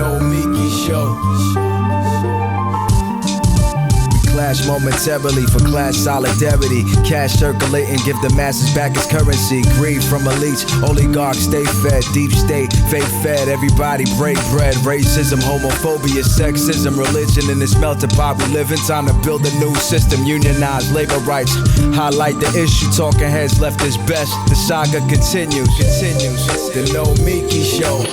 Nomiki Show. Clash momentarily for class solidarity. Cash circulating, give the masses back its currency. Greed from elites, oligarchs stay fed. Deep state, fake fed, everybody break bread. Racism, homophobia, sexism, religion in this melting pot we live in. Time to build a new system, unionize labor rights. Highlight the issue, talking heads left is best. The saga continues. The Nomiki Show.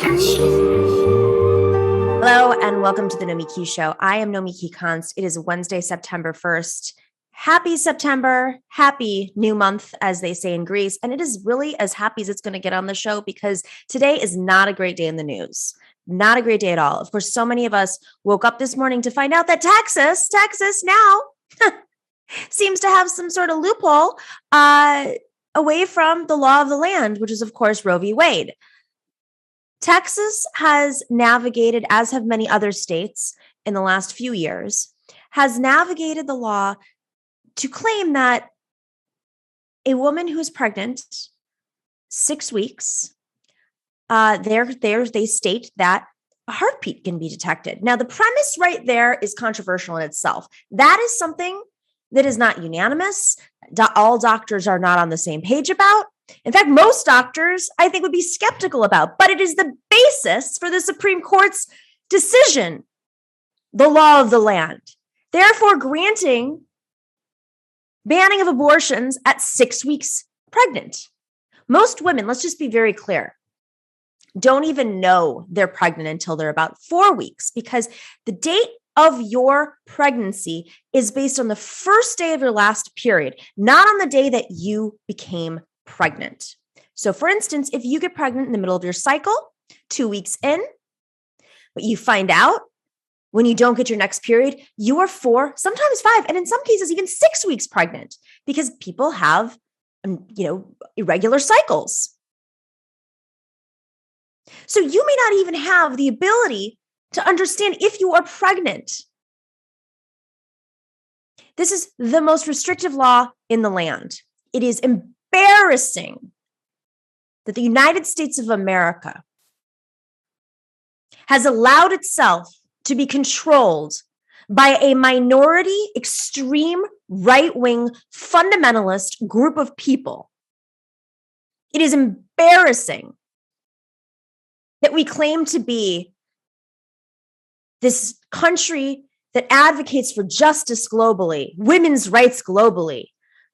Hello and welcome to the Nomiki Show. I am Nomiki Konst. It is Wednesday, September 1st. Happy September. Happy new month, as they say in Greece. And it is really as happy as it's going to get on the show because today is not a great day in the news. Not a great day at all. Of course, so many of us woke up this morning to find out that Texas now seems to have some sort of loophole away from the law of the land, which is, of course, Roe v. Wade. Texas has navigated, as have many other states in the last few years, has navigated the law to claim that a woman who is pregnant 6 weeks, they state that a heartbeat can be detected. Now, the premise right there is controversial in itself. That is something that is not unanimous. All doctors are not on the same page about. In fact, most doctors, I think, would be skeptical about, but it is the basis for the Supreme Court's decision, the law of the land, therefore granting banning of abortions at 6 weeks pregnant. Most women, let's just be very clear, don't even know they're pregnant until they're about 4 weeks because the date of your pregnancy is based on the first day of your last period, not on the day that you became pregnant. So for instance, if you get pregnant in the middle of your cycle, 2 weeks in, but you find out when you don't get your next period, you are 4, sometimes 5, and in some cases even 6 weeks pregnant because people have, irregular cycles. So you may not even have the ability to understand if you are pregnant. This is the most restrictive law in the land. It is embarrassing that the United States of America has allowed itself to be controlled by a minority, extreme, right-wing, fundamentalist group of people. It is embarrassing that we claim to be this country that advocates for justice globally, women's rights globally,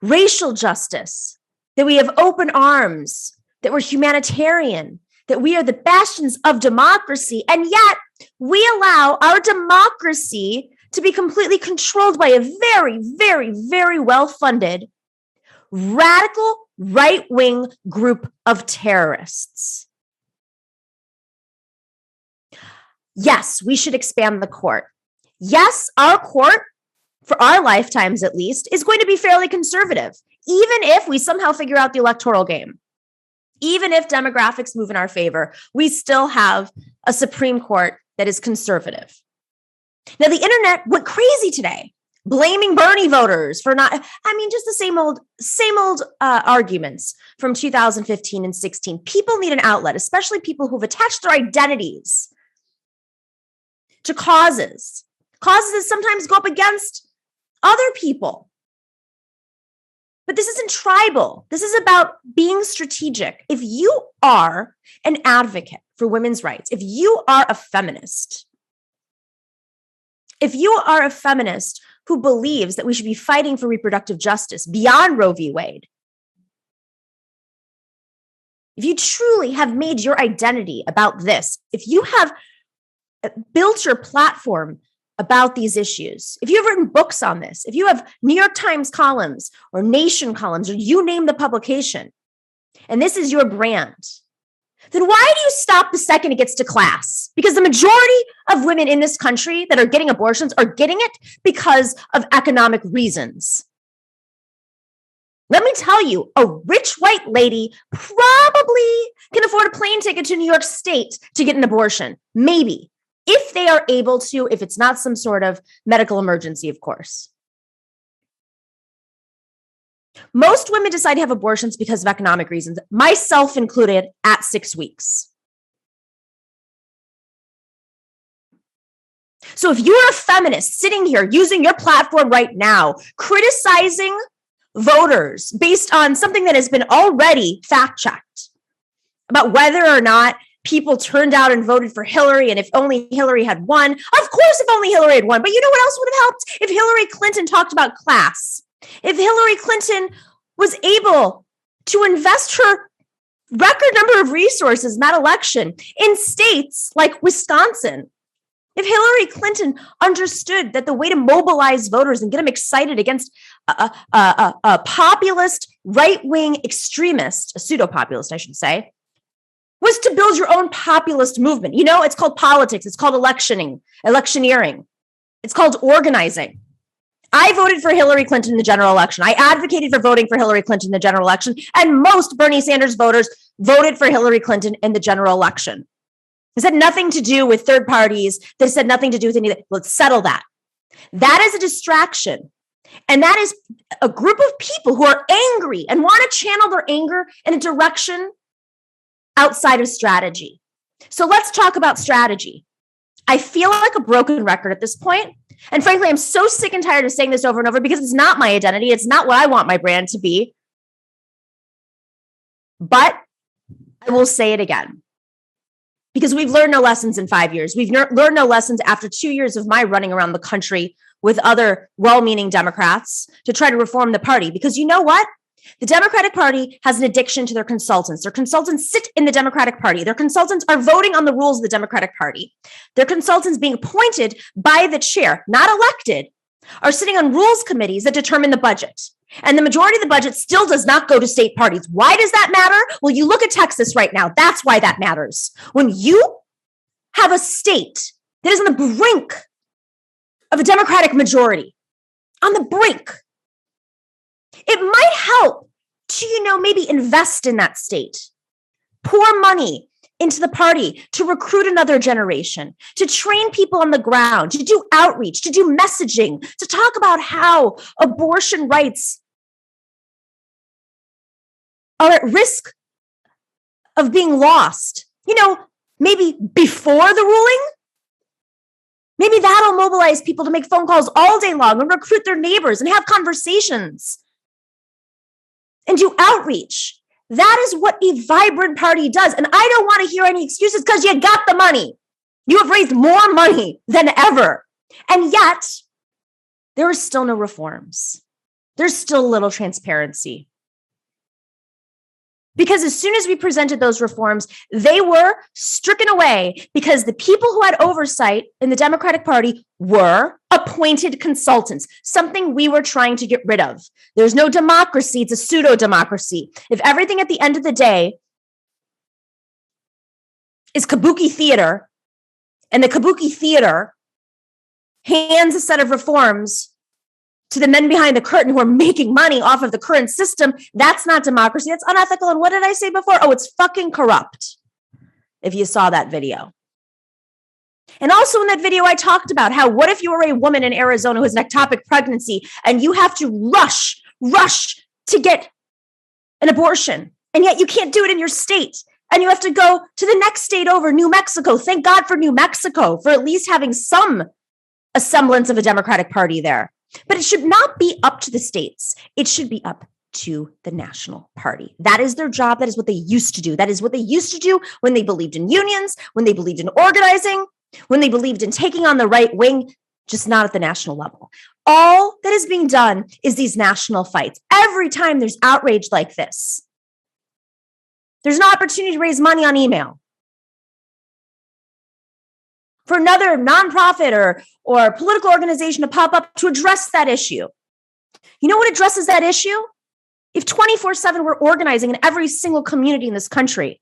racial justice, that we have open arms, that we're humanitarian, that we are the bastions of democracy, and yet we allow our democracy to be completely controlled by a very, very, very well-funded, radical, right-wing group of terrorists. Yes, we should expand the court. Yes, our court, for our lifetimes at least, is going to be fairly conservative, even if we somehow figure out the electoral game. Even if demographics move in our favor, we still have a Supreme Court that is conservative. Now, the internet went crazy today, blaming Bernie voters for not, just the same old arguments from 2015 and 16. People need an outlet, especially people who've attached their identities to causes that sometimes go up against other people. But this isn't tribal. This is about being strategic. If you are an advocate for women's rights, if you are a feminist who believes that we should be fighting for reproductive justice beyond Roe v. Wade, if you truly have made your identity about this, if you have built your platform about these issues, if you've written books on this, if you have New York Times columns or Nation columns, or you name the publication, and this is your brand, then why do you stop the second it gets to class? Because the majority of women in this country that are getting abortions are getting it because of economic reasons. Let me tell you, a rich white lady probably can afford a plane ticket to New York State to get an abortion. Maybe. If they are able to, if it's not some sort of medical emergency, of course. Most women decide to have abortions because of economic reasons, myself included, at 6 weeks. So if you're a feminist sitting here using your platform right now, criticizing voters based on something that has been already fact-checked about whether or not people turned out and voted for Hillary, and if only Hillary had won. Of course, if only Hillary had won. But you know what else would have helped? If Hillary Clinton talked about class. If Hillary Clinton was able to invest her record number of resources in that election in states like Wisconsin. If Hillary Clinton understood that the way to mobilize voters and get them excited against a populist, right-wing extremist, a pseudo-populist, I should say, was to build your own populist movement. You know, it's called politics. It's called electioneering. It's called organizing. I voted for Hillary Clinton in the general election. I advocated for voting for Hillary Clinton in the general election. And most Bernie Sanders voters voted for Hillary Clinton in the general election. This had nothing to do with third parties. This had nothing to do with anything. Let's settle that. That is a distraction. And that is a group of people who are angry and want to channel their anger in a direction outside of strategy. So let's talk about strategy. I feel like a broken record at this point. And frankly, I'm so sick and tired of saying this over and over because it's not my identity. It's not what I want my brand to be. But I will say it again. Because we've learned no lessons in 5 years. We've learned no lessons after 2 years of my running around the country with other well-meaning Democrats to try to reform the party. Because you know what? The Democratic Party has an addiction to their consultants. Their consultants sit in the Democratic Party. Their consultants are voting on the rules of the Democratic Party. Their consultants being appointed by the chair, not elected, are sitting on rules committees that determine the budget. And the majority of the budget still does not go to state parties. Why does that matter? Well, you look at Texas right now. That's why that matters. When you have a state that is on the brink of a Democratic majority, on the brink, it might help to, maybe invest in that state, pour money into the party to recruit another generation, to train people on the ground, to do outreach, to do messaging, to talk about how abortion rights are at risk of being lost. Maybe before the ruling, maybe that'll mobilize people to make phone calls all day long and recruit their neighbors and have conversations and do outreach. That is what a vibrant party does. And I don't want to hear any excuses because you got the money. You have raised more money than ever. And yet, there are still no reforms. There's still little transparency. Because as soon as we presented those reforms, they were stricken away because the people who had oversight in the Democratic Party were appointed consultants, something we were trying to get rid of. There's no democracy. It's a pseudo-democracy. If everything at the end of the day is kabuki theater, and the kabuki theater hands a set of reforms to the men behind the curtain who are making money off of the current system, that's not democracy. That's unethical. And what did I say before? Oh, it's fucking corrupt. If you saw that video. And also in that video, I talked about how, what if you were a woman in Arizona who has an ectopic pregnancy and you have to rush to get an abortion, and yet you can't do it in your state. And you have to go to the next state over, New Mexico. Thank God for New Mexico for at least having some semblance of a Democratic Party there. But it should not be up to the states. It should be up to the national party. That is their job. That is what they used to do. That is what they used to do when they believed in unions, when they believed in organizing, when they believed in taking on the right wing, just not at the national level. All that is being done is these national fights. Every time there's outrage like this, there's an opportunity to raise money on email for another nonprofit or political organization to pop up to address that issue. You know what addresses that issue? If 24/7 we're organizing in every single community in this country.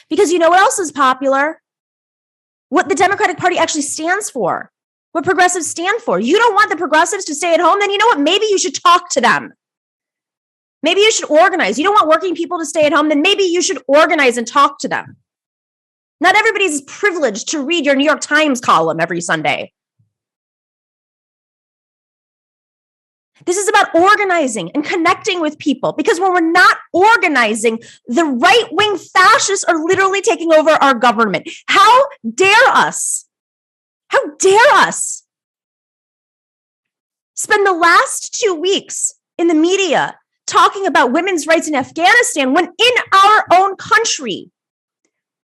Because you know what else is popular? What the Democratic Party actually stands for. What progressives stand for. You don't want the progressives to stay at home? Then you know what? Maybe you should talk to them. Maybe you should organize. You don't want working people to stay at home? Then maybe you should organize and talk to them. Not everybody's privileged to read your New York Times column every Sunday. This is about organizing and connecting with people, because when we're not organizing, the right-wing fascists are literally taking over our government. How dare us How dare us spend the last 2 weeks in the media talking about women's rights in Afghanistan when in our own country,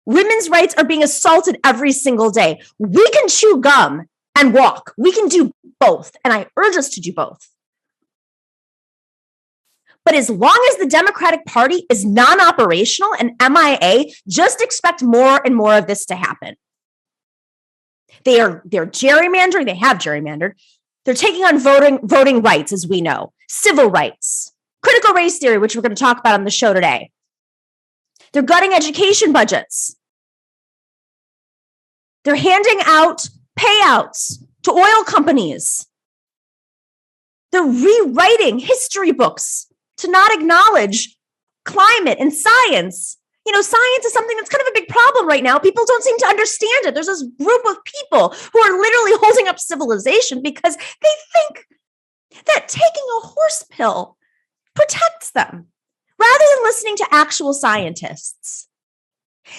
women's rights are being assaulted every single day. We can chew gum and walk. We can do both. And I urge us to do both. But as long as the Democratic Party is non-operational and MIA, just expect more and more of this to happen. They're gerrymandering. They have gerrymandered. They're taking on voting rights, as we know, civil rights, critical race theory, which we're going to talk about on the show today. They're gutting education budgets. They're handing out payouts to oil companies. They're rewriting history books to not acknowledge climate and science. You know, science is something that's kind of a big problem right now. People don't seem to understand it. There's this group of people who are literally holding up civilization because they think that taking a horse pill protects them rather than listening to actual scientists.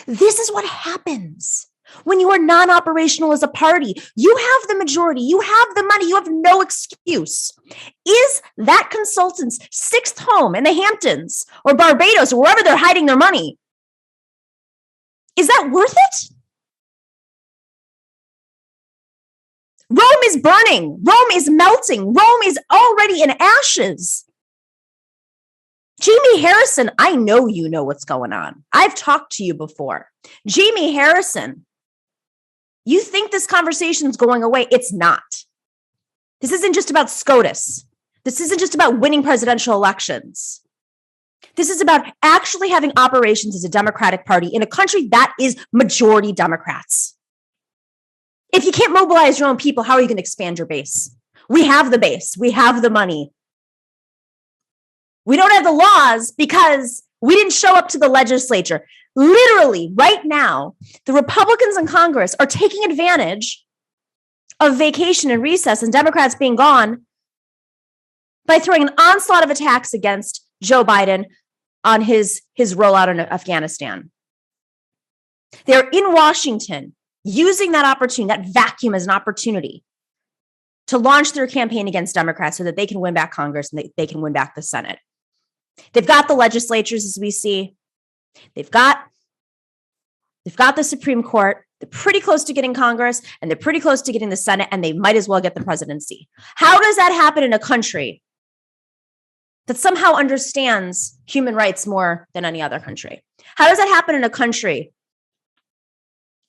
This is what happens when you are non-operational as a party. You have the majority, you have the money, you have no excuse. Is that consultant's sixth home in the Hamptons or Barbados or wherever they're hiding their money, is that worth it? Rome is burning. Rome is melting. Rome is already in ashes. Jamie Harrison, I know you know what's going on. I've talked to you before. Jamie Harrison, you think this conversation is going away. It's not. This isn't just about SCOTUS. This isn't just about winning presidential elections. This is about actually having operations as a Democratic Party in a country that is majority Democrats. If you can't mobilize your own people, how are you going to expand your base? We have the base. We have the money. We don't have the laws because we didn't show up to the legislature. Literally, right now, the Republicans in Congress are taking advantage of vacation and recess and Democrats being gone by throwing an onslaught of attacks against Joe Biden on his rollout in Afghanistan. They're in Washington using that opportunity, that vacuum as an opportunity to launch their campaign against Democrats so that they can win back Congress and they can win back the Senate. They've got the legislatures, as we see. They've got the Supreme Court. They're pretty close to getting Congress and they're pretty close to getting the Senate, and they might as well get the presidency. How does that happen in a country that somehow understands human rights more than any other country? How does that happen in a country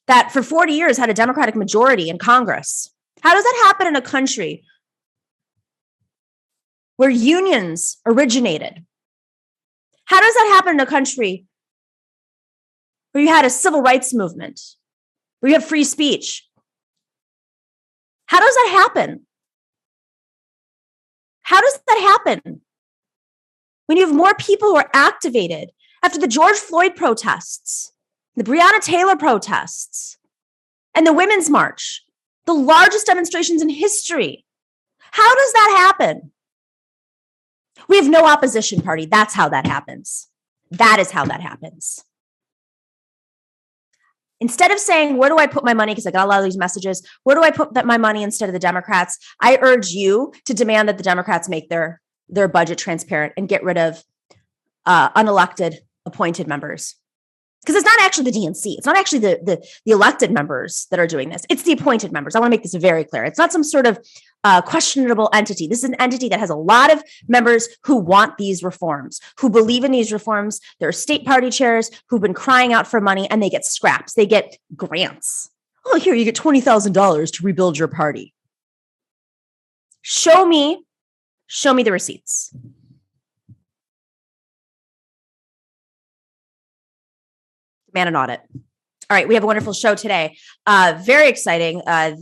that for 40 years had a Democratic majority in Congress? How does that happen in a country where unions originated? How does that happen in a country where you had a civil rights movement, where you have free speech? How does that happen? How does that happen when you have more people who are activated after the George Floyd protests, the Breonna Taylor protests, and the Women's March, the largest demonstrations in history? How does that happen? We have no opposition party. That's how that happens. That is how that happens. Instead of saying, where do I put my money? Because I got a lot of these messages. Where do I put my money instead of the Democrats? I urge you to demand that the Democrats make their budget transparent and get rid of unelected appointed members. Because it's not actually the DNC. It's not actually the elected members that are doing this. It's the appointed members. I want to make this very clear. It's not some sort of questionable entity. This is an entity that has a lot of members who want these reforms, who believe in these reforms. There are state party chairs who've been crying out for money, and they get scraps. They get grants. Oh, here, you get $20,000 to rebuild your party. Show me the receipts. Demand an audit. All right, we have a wonderful show today. Very exciting.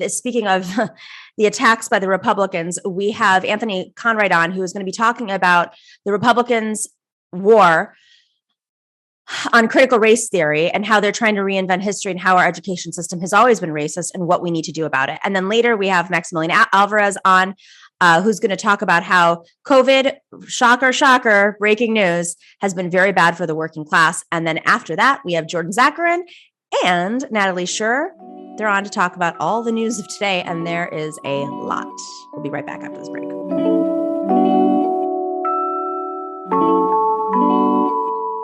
Speaking of the attacks by the Republicans, we have Anthony Conwright on, who is going to be talking about the Republicans' war on critical race theory and how they're trying to reinvent history and how our education system has always been racist and what we need to do about it. And then later we have Maximillian Alvarez on, who's going to talk about how COVID, shocker, breaking news, has been very bad for the working class. And then after that, we have Zakarin and Natalie Shure They're on to talk about all the news of today, and there is a lot. We'll be right back after this break.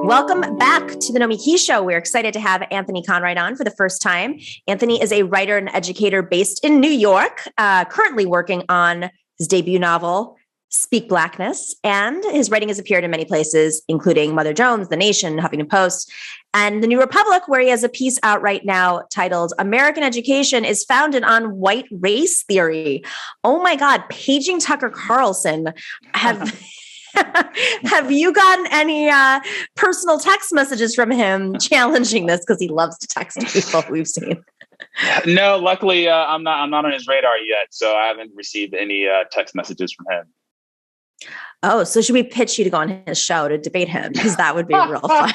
Welcome back to the Nomiki Show. We're excited to have Anthony Conwright on for the first time. Anthony is a writer and educator based in New York, currently working on his debut novel, Speak Blackness, and his writing has appeared in many places, including Mother Jones, The Nation, Huffington Post, and The New Republic, where he has a piece out right now titled American Education is Founded on White Race Theory. Oh my God, paging Tucker Carlson. Have you gotten any personal text messages from him challenging this? Because he loves to text people, we've seen. No, luckily I'm not on his radar yet, so I haven't received any text messages from him. Oh, so should we pitch you to go on his show to debate him? Because that would be real fun.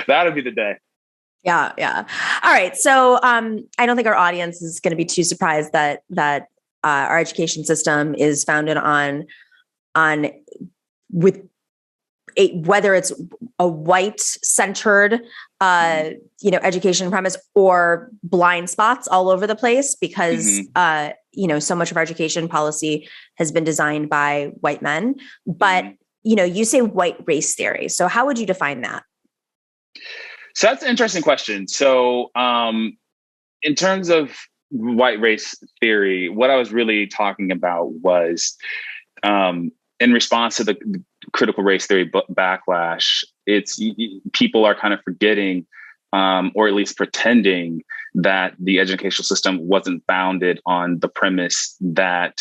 That would be the day. Yeah. All right. So I don't think our audience is going to be too surprised that our education system is founded on whether it's a white-centered, education premise or blind spots all over the place, because so much of our education policy has been designed by white men. But you say white race theory. So how would you define that? So that's an interesting question. So in terms of white race theory, what I was really talking about was in response to the critical race theory backlash, people are kind of forgetting or at least pretending that the educational system wasn't founded on the premise that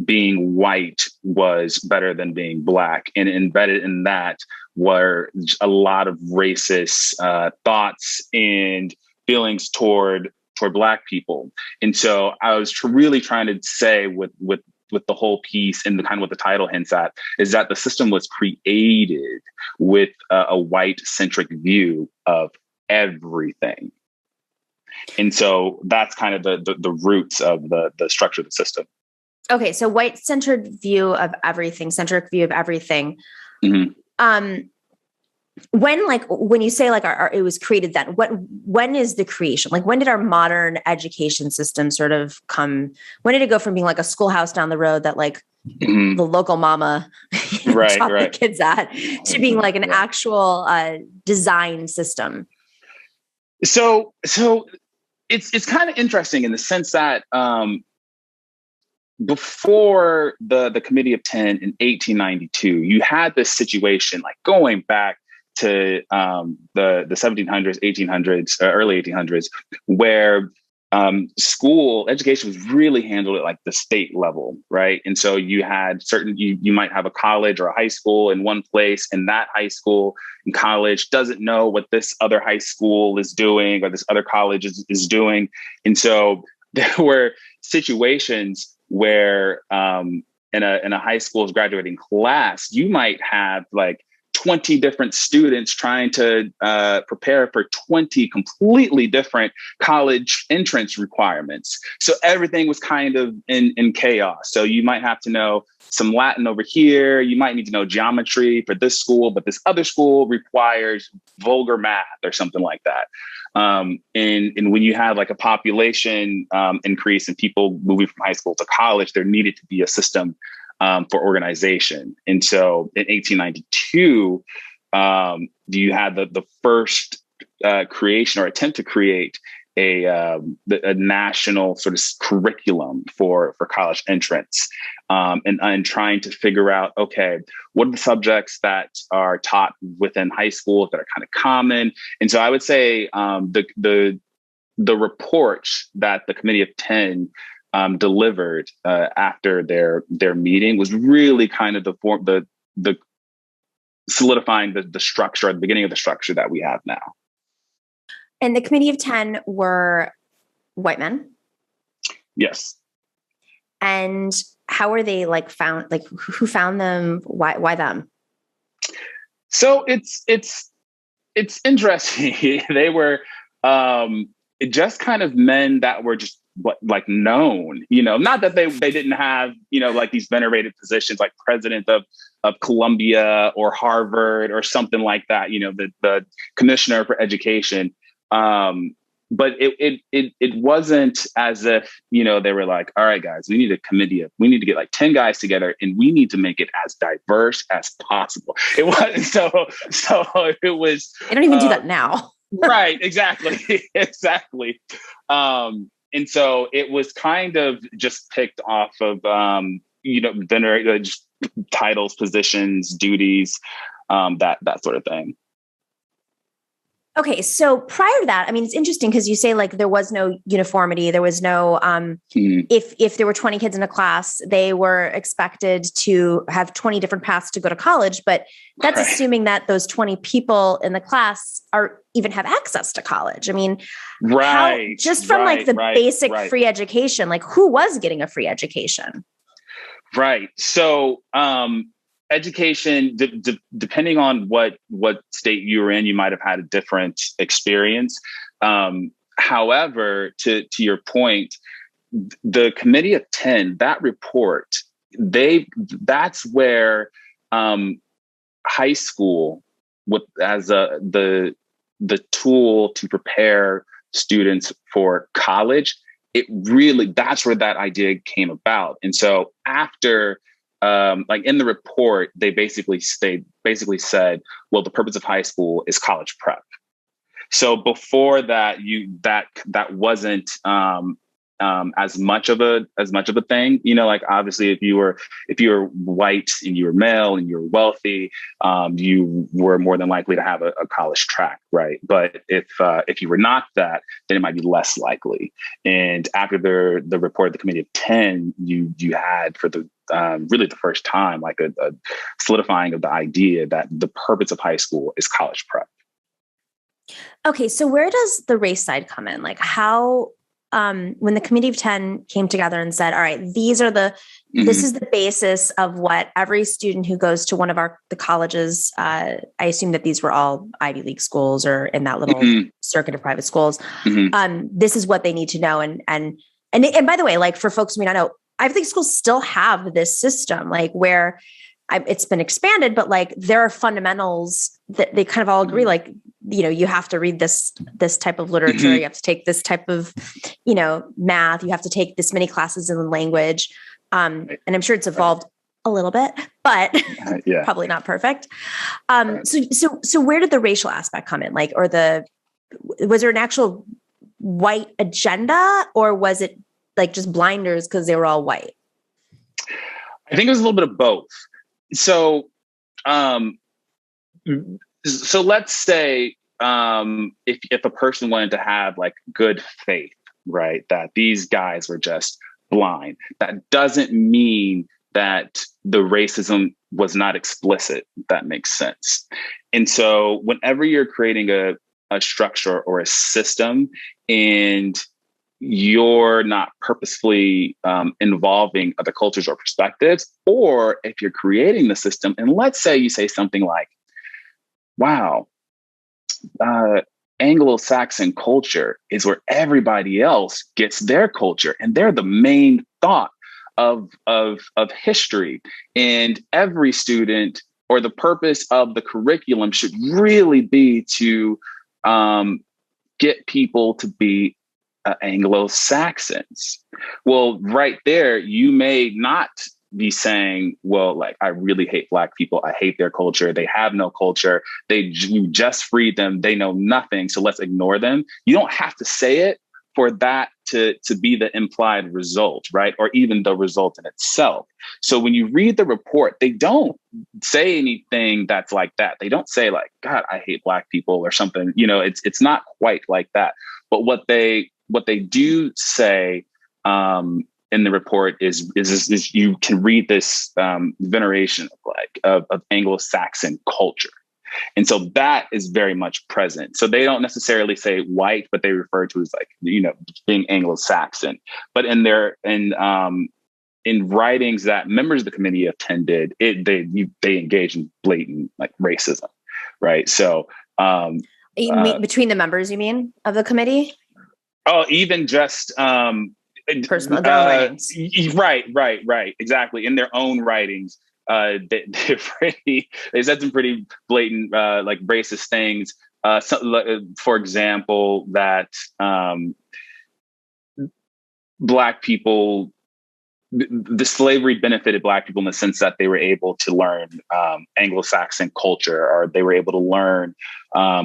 being white was better than being Black. And embedded in that were a lot of racist thoughts and feelings toward Black people. And so I was really trying to say with the whole piece and the kind of what the title hints at is that the system was created with a white-centric view of everything. And so that's kind of the roots of the structure of the system. Okay, so white-centered view of everything, centric view of everything. Mm-hmm. When you say it was created then, when is the creation? Like, when did our modern education system sort of come? When did it go from being like a schoolhouse down the road that the local mama taught the kids at, to being like an actual design system? So it's kind of interesting in the sense that before the Committee of 10 in 1892, you had this situation like going back to the 1700s, 1800s, early 1800s, where school education was really handled at like the state level, right? And so you had you might have a college or a high school in one place, and that high school and college doesn't know what this other high school is doing or this other college is doing. And so there were situations where in a high school's graduating class, you might have like 20 different students trying to prepare for 20 completely different college entrance requirements. So everything was kind of in chaos. So you might have to know some Latin over here. You might need to know geometry for this school, but this other school requires vulgar math or something like that. And when you have like a population increase and people moving from high school to college, there needed to be a system for organization. And so in 1892, you had the first creation or attempt to create a national sort of curriculum for college entrance, and trying to figure out, okay, what are the subjects that are taught within high schools that are kind of common? And so I would say the report that the Committee of 10 delivered after their meeting was really kind of the solidifying the structure, at the beginning of the structure that we have now. And the Committee of 10 were white men? Yes. And how were they found? Like, who found them? Why them? So it's interesting. They were just kind of men that were just like known, not that they didn't have, like these venerated positions like president of Columbia or Harvard or something like that, the commissioner for education. But it wasn't as if, they were like, all right, guys, we need we need to get like 10 guys together and we need to make it as diverse as possible. It wasn't so it was. They don't even do that now. Right. Exactly. Exactly. And so it was kind of just picked off of, just titles, positions, duties, that sort of thing. Okay, so prior to that, I mean, it's interesting because you say like there was no uniformity. There was no, if there were 20 kids in a class, they were expected to have 20 different paths to go to college. But that's assuming that those 20 people in the class even have access to college. I mean, just from like the basic free education, like who was getting a free education? Right. So, education, depending on what state you were in, you might have had a different experience. However, to your point, the Committee of 10, that report, that's where high school as the tool to prepare students for college, that's where that idea came about. And so after like in the report, they basically said, well, the purpose of high school is college prep. So before that, that wasn't as much of a thing. Like obviously, if you were white and you were male and you were wealthy, you were more than likely to have a college track, right? But if you were not that, then it might be less likely. And after the report of the Committee of 10, you had for the really the first time, like a solidifying of the idea that the purpose of high school is college prep. Okay, so where does the race side come in? Like how, when the Committee of 10 came together and said, all right, this is the basis of what every student who goes to one of the colleges, I assume that these were all Ivy League schools or in that little circuit of private schools. This is what they need to know. And by the way, like for folks who may not know, Ivy League schools still have this system, like where it's been expanded, but like there are fundamentals that they kind of all agree, like, you have to read this type of literature, you have to take this type of, math, you have to take this many classes in language. And I'm sure it's evolved a little bit, but probably not perfect. So where did the racial aspect come in? Like, was there an actual white agenda, or was it like just blinders because they were all white? I think it was a little bit of both. So, so let's say if a person wanted to have like good faith, right, that these guys were just blind, that doesn't mean that the racism was not explicit. If that makes sense. And so whenever you're creating a structure or a system and you're not purposefully involving other cultures or perspectives, or if you're creating the system, and let's say you say something like, wow, Anglo-Saxon culture is where everybody else gets their culture, and they're the main thought of history. And every student, or the purpose of the curriculum, should really be to get people to be Anglo-Saxons. Well, right there, you may not be saying, well, like, I really hate Black people. I hate their culture. They have no culture. You just freed them. They know nothing. So let's ignore them. You don't have to say it for that to be the implied result, right? Or even the result in itself. So when you read the report, they don't say anything that's like that. They don't say like, God, I hate Black people or something. It's not quite like that. But what they do say in the report is you can read this veneration of Anglo-Saxon culture. And so that is very much present. So they don't necessarily say white, but they refer to as like, being Anglo-Saxon. But in writings that members of the Committee of 10 did, they engage in blatant like racism, right? So you mean between the members, you mean, of the committee? Oh, even just personal their own writings. Right. Exactly. In their own writings, they said some pretty blatant, like racist things. For example, that Black people, the slavery benefited Black people in the sense that they were able to learn Anglo-Saxon culture, or they were able to learn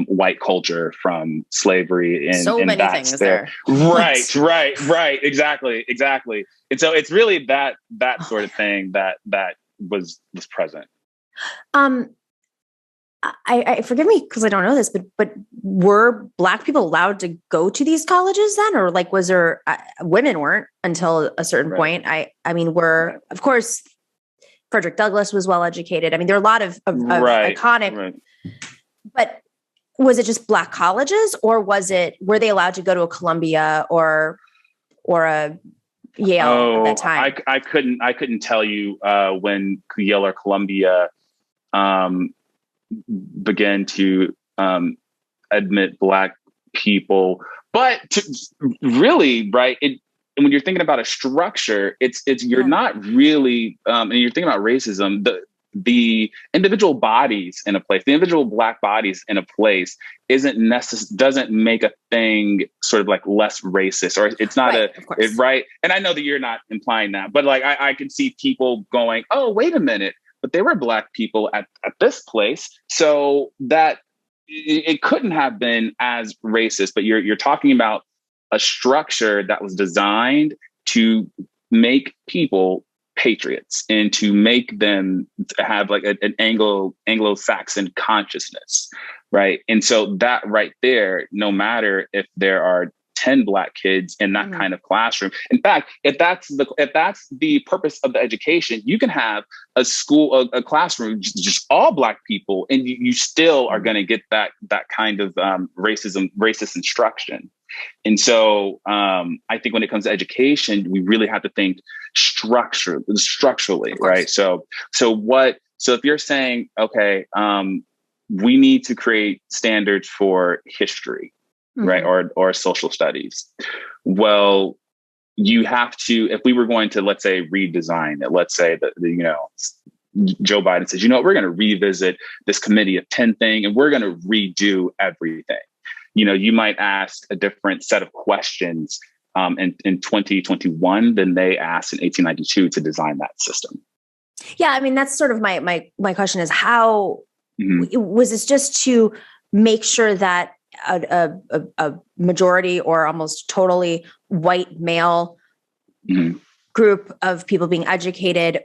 white culture from slavery. And so many things there. Right. Exactly. And so it's really that sort of thing that was present. I forgive me because I don't know this, but were Black people allowed to go to these colleges then, or like was there women weren't until a certain point? I mean, of course Frederick Douglass was well educated. I mean, there are a lot of iconic, but was it just Black colleges, or were they allowed to go to a Columbia or a Yale at that time? I couldn't tell you when Yale or Columbia began to admit Black people, but really, right? When you're thinking about a structure, you're not really, and you're thinking about racism. The individual bodies in a place, the individual Black bodies in a place, doesn't make a thing sort of like less racist, or it's not right. And I know that you're not implying that, but like I can see people going, "Oh, wait a minute." But they were Black people at this place, so that it couldn't have been as racist. But you're talking about a structure that was designed to make people patriots and to make them have like an Anglo-Saxon consciousness, right? And so that right there, no matter if there are 10 Black kids in that kind of classroom. In fact, if that's the purpose of the education, you can have a school, a classroom, just all Black people, and you still are going to get that kind of racist instruction. And so I think when it comes to education, we really have to think structurally, right? So if you're saying, okay, we need to create standards for history, right? Or social studies. Well, you have to, if we were going to, let's say, redesign it, let's say that, Joe Biden says, we're going to revisit this committee of 10 thing, and we're going to redo everything. You might ask a different set of questions in 2021 than they asked in 1892 to design that system. Yeah. I mean, that's sort of my question is how was this just to make sure that a majority or almost totally white male group of people being educated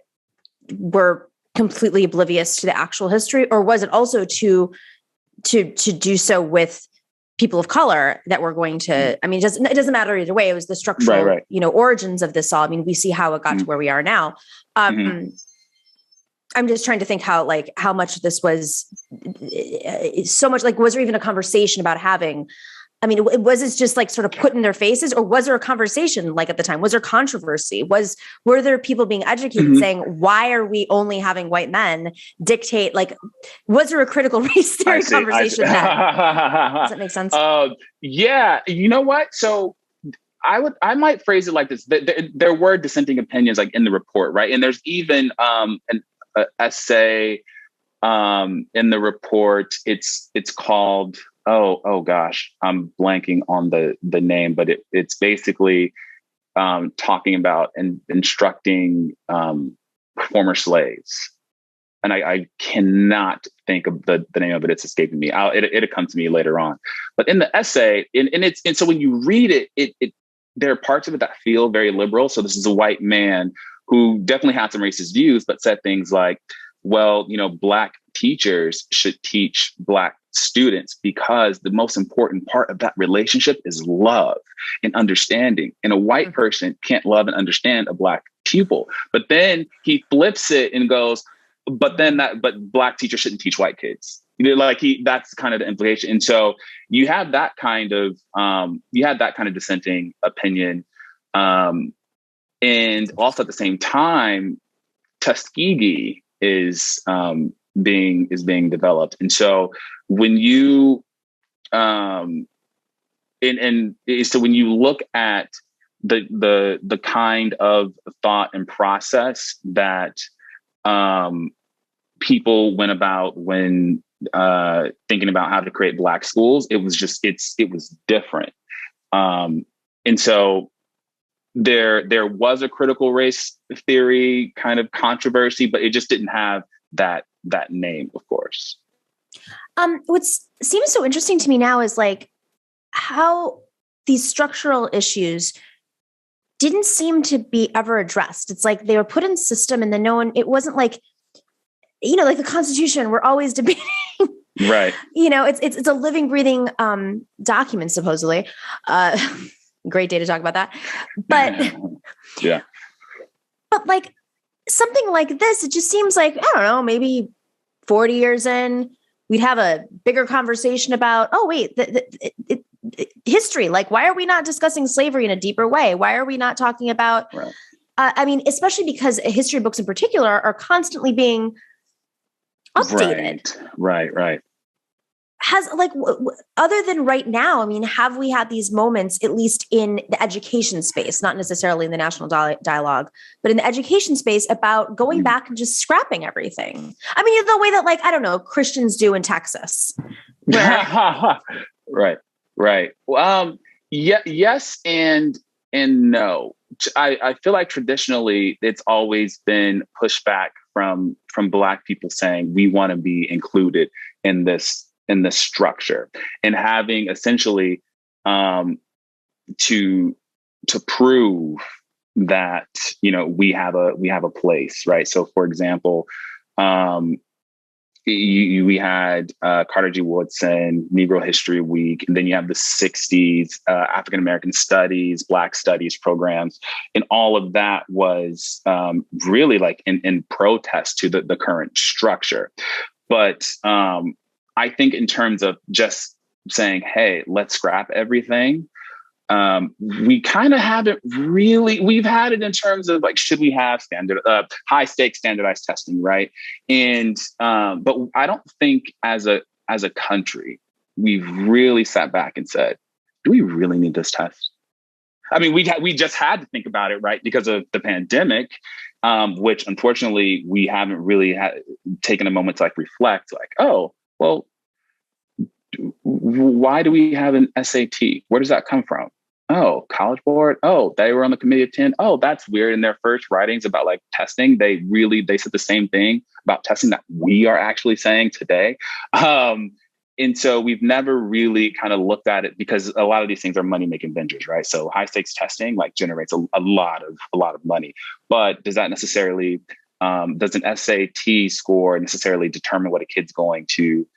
were completely oblivious to the actual history, or was it also to do so with people of color that were going to? I mean, it doesn't matter either way. It was the structural, origins of this all. I mean, we see how it got to where we are now. I'm just trying to think how much this was so much, like, was there even a conversation about having, I mean, was this just like sort of put in their faces, or was there a conversation like at the time? Was there controversy? Were there people being educated saying, why are we only having white men dictate? Like, was there a critical race theory conversation then? Does that make sense? Yeah. You know what? So I might phrase it like this. There were dissenting opinions like in the report, right? And there's even an essay in the report. It's called, oh gosh, I'm blanking on the name, but it's basically talking about and instructing former slaves. And I cannot think of the name of it. It's escaping me. It'll come to me later on. But in the essay, and so when you read it, there are parts of it that feel very liberal. So this is a white man who definitely had some racist views, but said things like, well, Black teachers should teach Black students because the most important part of that relationship is love and understanding. And a white person can't love and understand a Black pupil. But then he flips it and goes, but Black teachers shouldn't teach white kids. That's kind of the implication. And so you have that kind of dissenting opinion. And also at the same time, Tuskegee is being developed. And so when you so when you look at the kind of thought and process that people went about when thinking about how to create Black schools. It was just it was different, and so there was a critical race theory kind of controversy, but it just didn't have that name, of course. What seems so interesting to me now is like how these structural issues didn't seem to be ever addressed. It's like they were put in system and then it wasn't like, like the Constitution, we're always debating. Right. It's a living, breathing document, supposedly. Great day to talk about that. But yeah. But like something like this, it just seems like, I don't know, maybe 40 years in, we'd have a bigger conversation about, oh, wait, history. Like, why are we not discussing slavery in a deeper way? Why are we not talking about, right. Especially because history books in particular are constantly being updated. Right. Has other than right now, have we had these moments, at least in the education space, not necessarily in the national dialogue, but in the education space about going back and just scrapping everything? The way that I don't know, Christians do in Texas. Right. Yes. And no, I feel like traditionally it's always been pushback from Black people saying we want to be included in this structure, and having essentially to prove that we have a place, right? So, for example, we had Carter G. Woodson, Negro History Week, and then you have the 60s African American Studies, Black Studies programs, and all of that was really in protest to the current structure. But I think in terms of just saying, hey, let's scrap everything, we kind of haven't really. We've had it in terms of should we have high stakes standardized testing, right? And but I don't think as a country we've really sat back and said, do we really need this test? We just had to think about it, right, because of the pandemic, which unfortunately we haven't really taken a moment to reflect. Oh, well, why do we have an SAT? Where does that come from? Oh, College Board. Oh, they were on the Committee of 10. Oh, that's weird. In their first writings about testing, they said the same thing about testing that we are actually saying today. And so we've never really kind of looked at it, because a lot of these things are money-making ventures, right? So high stakes testing generates a lot of money, but does that necessarily does an SAT score necessarily determine what a kid's going to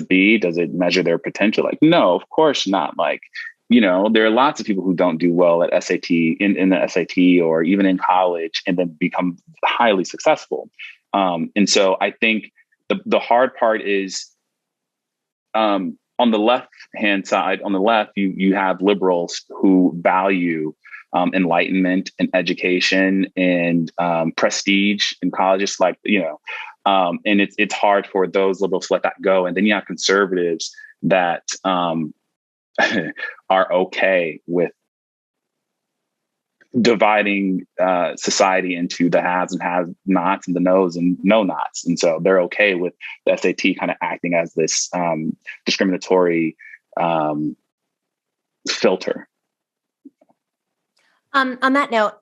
be? Does it measure their potential? No, of course not. There are lots of people who don't do well at SAT in the SAT or even in college and then become highly successful. And so I think the hard part is on the left-hand side, on the left, you have liberals who value enlightenment and education and prestige in colleges, and it's hard for those liberals to let that go. And then you have conservatives that are okay with dividing society into the haves and have-nots and the no's and no-nots. And so they're okay with the SAT kind of acting as this discriminatory filter. On that note,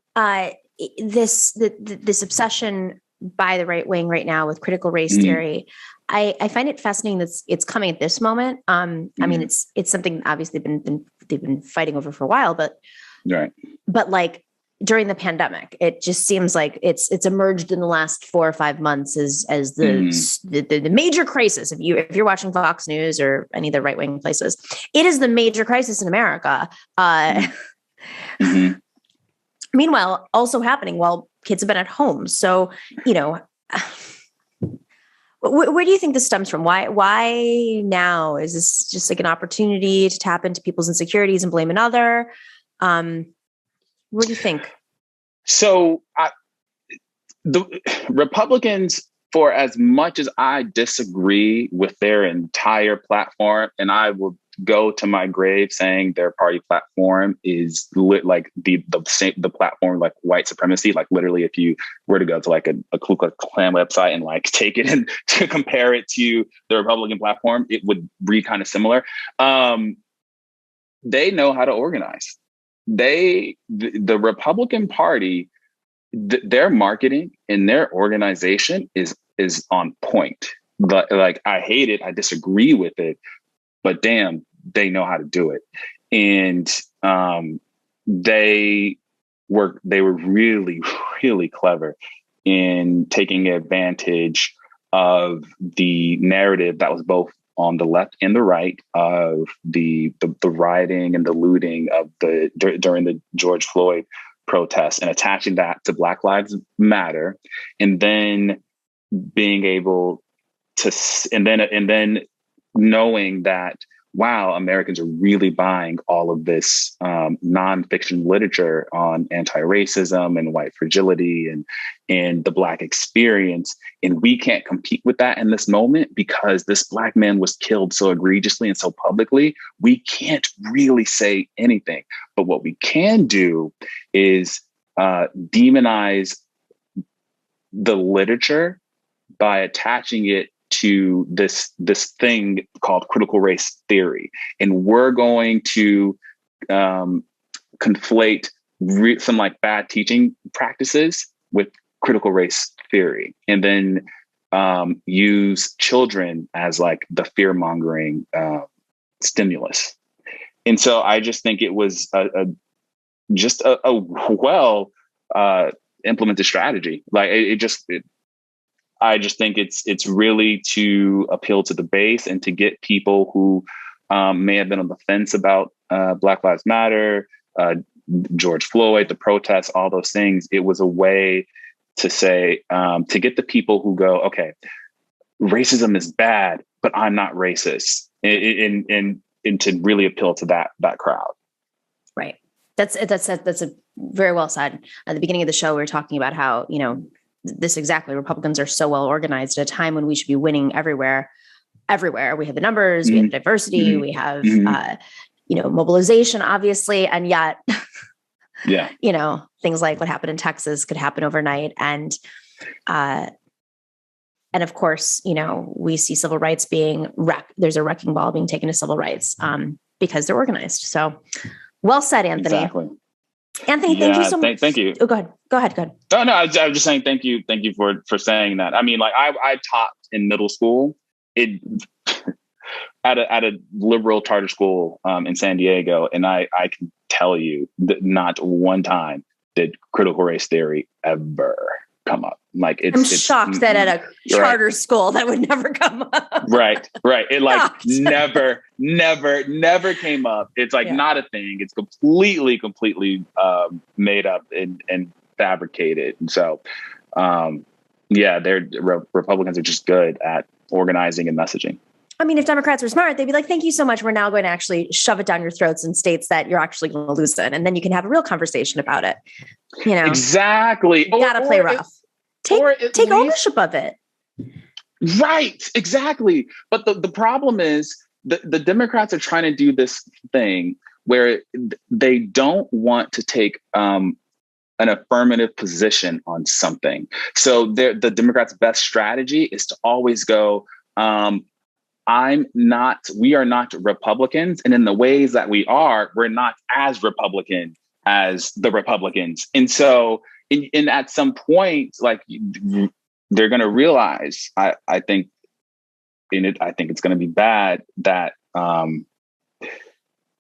this obsession by the right wing right now with critical race theory, I find it fascinating that it's coming at this moment. It's something obviously they've been fighting over for a while, but right. But during the pandemic, it just seems like it's emerged in the last 4 or 5 months as the major crisis. If you're watching Fox News or any of the right wing places, it is the major crisis in America. Meanwhile, also happening while kids have been at home. So, where do you think this stems from? Why now? Is this just an opportunity to tap into people's insecurities and blame another? What do you think? So the Republicans, for as much as I disagree with their entire platform, and I will go to my grave saying their party platform is like the platform like white supremacy. Like literally, if you were to go to like a Ku Klux Klan website and like take it and to compare it to the Republican platform, it would read kind of similar. They know how to organize. The Republican Party, their marketing and their organization is on point. But like, I hate it. I disagree with it. But damn, they know how to do it. And they were really, really clever in taking advantage of the narrative that was both on the left and the right of the rioting and the looting of during the George Floyd protests, and attaching that to Black Lives Matter, and then being able to, and then knowing that, wow, Americans are really buying all of this nonfiction literature on anti-racism and white fragility and the Black experience. And we can't compete with that in this moment because this Black man was killed so egregiously and so publicly. We can't really say anything. But what we can do is demonize the literature by attaching it to this thing called critical race theory. And we're going to conflate some like bad teaching practices with critical race theory, and then use children as like the fear mongering stimulus. And so I just think it was a well implemented strategy. Like I just think it's really to appeal to the base and to get people who may have been on the fence about Black Lives Matter, George Floyd, the protests, all those things. It was a way to say, to get the people who go, okay, racism is bad, but I'm not racist, and to really appeal to that crowd. Right. That's a very well said. At the beginning of the show, we were talking about how, this exactly, Republicans are so well organized at a time when we should be winning everywhere. We have the numbers, we have diversity, we have, mobilization, obviously. And yet, things like what happened in Texas could happen overnight. And of course, we see civil rights being there's a wrecking ball being taken to civil rights because they're organized. So well said, Anthony. Exactly. Anthony, thank you so much. Thank you. Oh, go ahead. Oh, no, I was just saying thank you. Thank you for saying that. I mean, like I taught in middle school at a liberal charter school in San Diego. And I can tell you that not one time did critical race theory ever come up. Like I'm shocked that at a charter school that would never come up. Right. It like never came up. It's like not a thing. It's completely made up and fabricated. And so, Republicans are just good at organizing and messaging. I mean, if Democrats were smart, they'd be like, thank you so much. We're now going to actually shove it down your throats in states that you're actually going to lose it. And then you can have a real conversation about it. Exactly. You got to play rough. Take ownership of it. Right. Exactly. But the problem is the Democrats are trying to do this thing where they don't want to take an affirmative position on something. So the Democrats' best strategy is to always go, we are not Republicans. And in the ways that we're not as Republican as the Republicans. And so in at some point, like they're going to realize, I think it's going to be bad that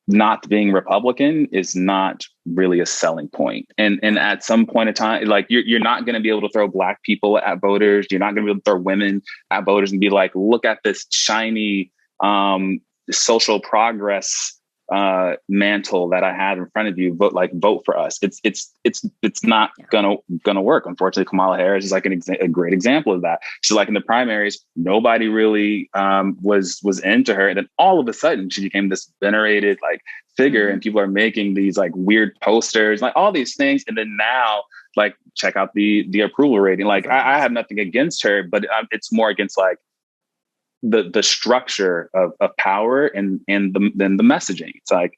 not being Republican is not really a selling point. And at some point in time, like you're not going to be able to throw Black people at voters. You're not going to be able to throw women at voters and be like, look at this shiny social progress mantle that I have in front of you, vote for us. It's not gonna work. Unfortunately, Kamala Harris is like a great example of that. She's like in the primaries, nobody really was into her, and then all of a sudden she became this venerated like figure, and people are making these like weird posters, like all these things, and then now like check out the approval rating. Like I have nothing against her, but it's more against like the structure of power and then the messaging. It's like,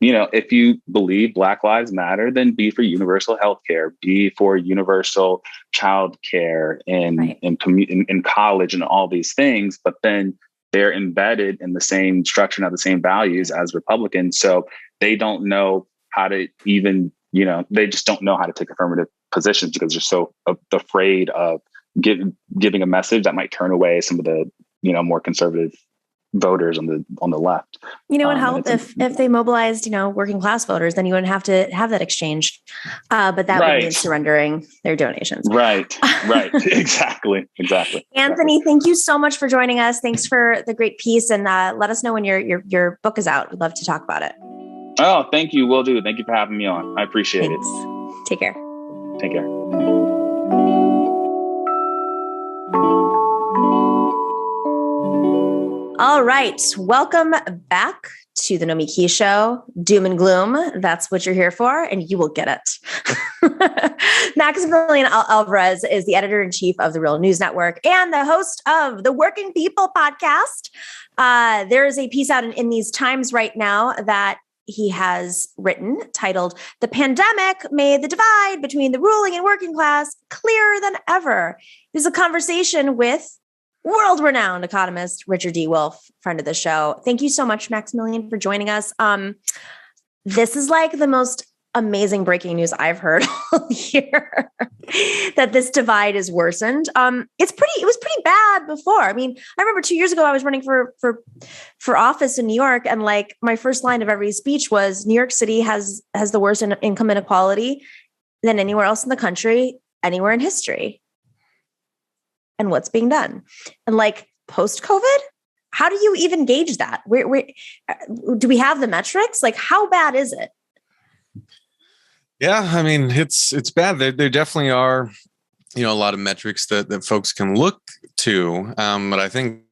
if you believe Black Lives Matter, then be for universal healthcare, be for universal childcare in college and all these things. But then they're embedded in the same structure and have the same values as Republicans. So they don't know how to even, they just don't know how to take affirmative positions because they're so afraid of giving a message that might turn away some of the more conservative voters on the left. It would help if they mobilized, working class voters, then you wouldn't have to have that exchange. But that would mean surrendering their donations. Right. Exactly. Anthony, thank you so much for joining us. Thanks for the great piece, and let us know when your book is out. We'd love to talk about it. Oh, thank you. Will do. Thank you for having me on. I appreciate it. Take care. Take care. All right. Welcome back to the Nomiki Show. Doom and gloom. That's what you're here for, and you will get it. Maximillian Alvarez is the editor-in-chief of The Real News Network and the host of the Working People podcast. There is a piece out in these times right now that he has written titled, "The Pandemic Made the Divide Between the Ruling and Working Class Clearer Than Ever." It is a conversation with world-renowned economist Richard D. Wolff, friend of the show. Thank you so much, Maximillian, for joining us. This is like the most amazing breaking news I've heard all year, that this divide is worsened. It was pretty bad before. I mean, I remember 2 years ago, I was running for office in New York, and like my first line of every speech was, New York City has the worst income inequality than anywhere else in the country, anywhere in history. And what's being done? And like post-COVID, how do you even gauge that? Where do we have the metrics? Like, how bad is it? Yeah, I mean, it's bad. There definitely are, a lot of metrics that folks can look to. But I think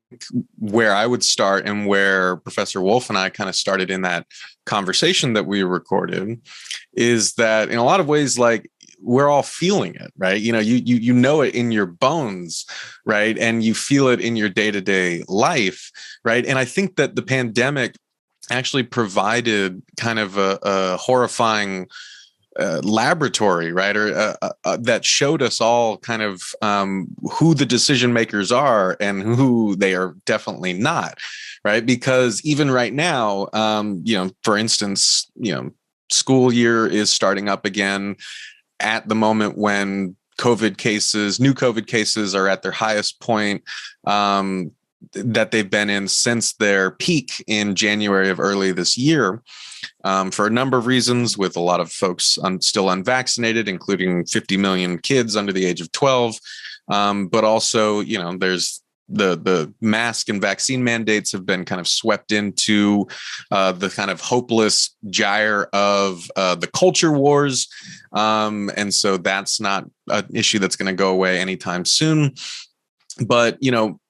where I would start, and where Professor Wolff and I kind of started in that conversation that we recorded, is that in a lot of ways, like, we're all feeling it, right? You know it in your bones, right? And you feel it in your day-to-day life, right? And I think that the pandemic actually provided kind of a horrifying laboratory, right? Or that showed us all kind of who the decision makers are and who they are definitely not, right? Because even right now, for instance, school year is starting up again at the moment when new COVID cases are at their highest point that they've been in since their peak in January of early this year, for a number of reasons, with a lot of folks still unvaccinated, including 50 million kids under the age of 12. But also, there's the mask and vaccine mandates have been kind of swept into the kind of hopeless gyre of the culture wars. And so that's not an issue that's going to go away anytime soon. But,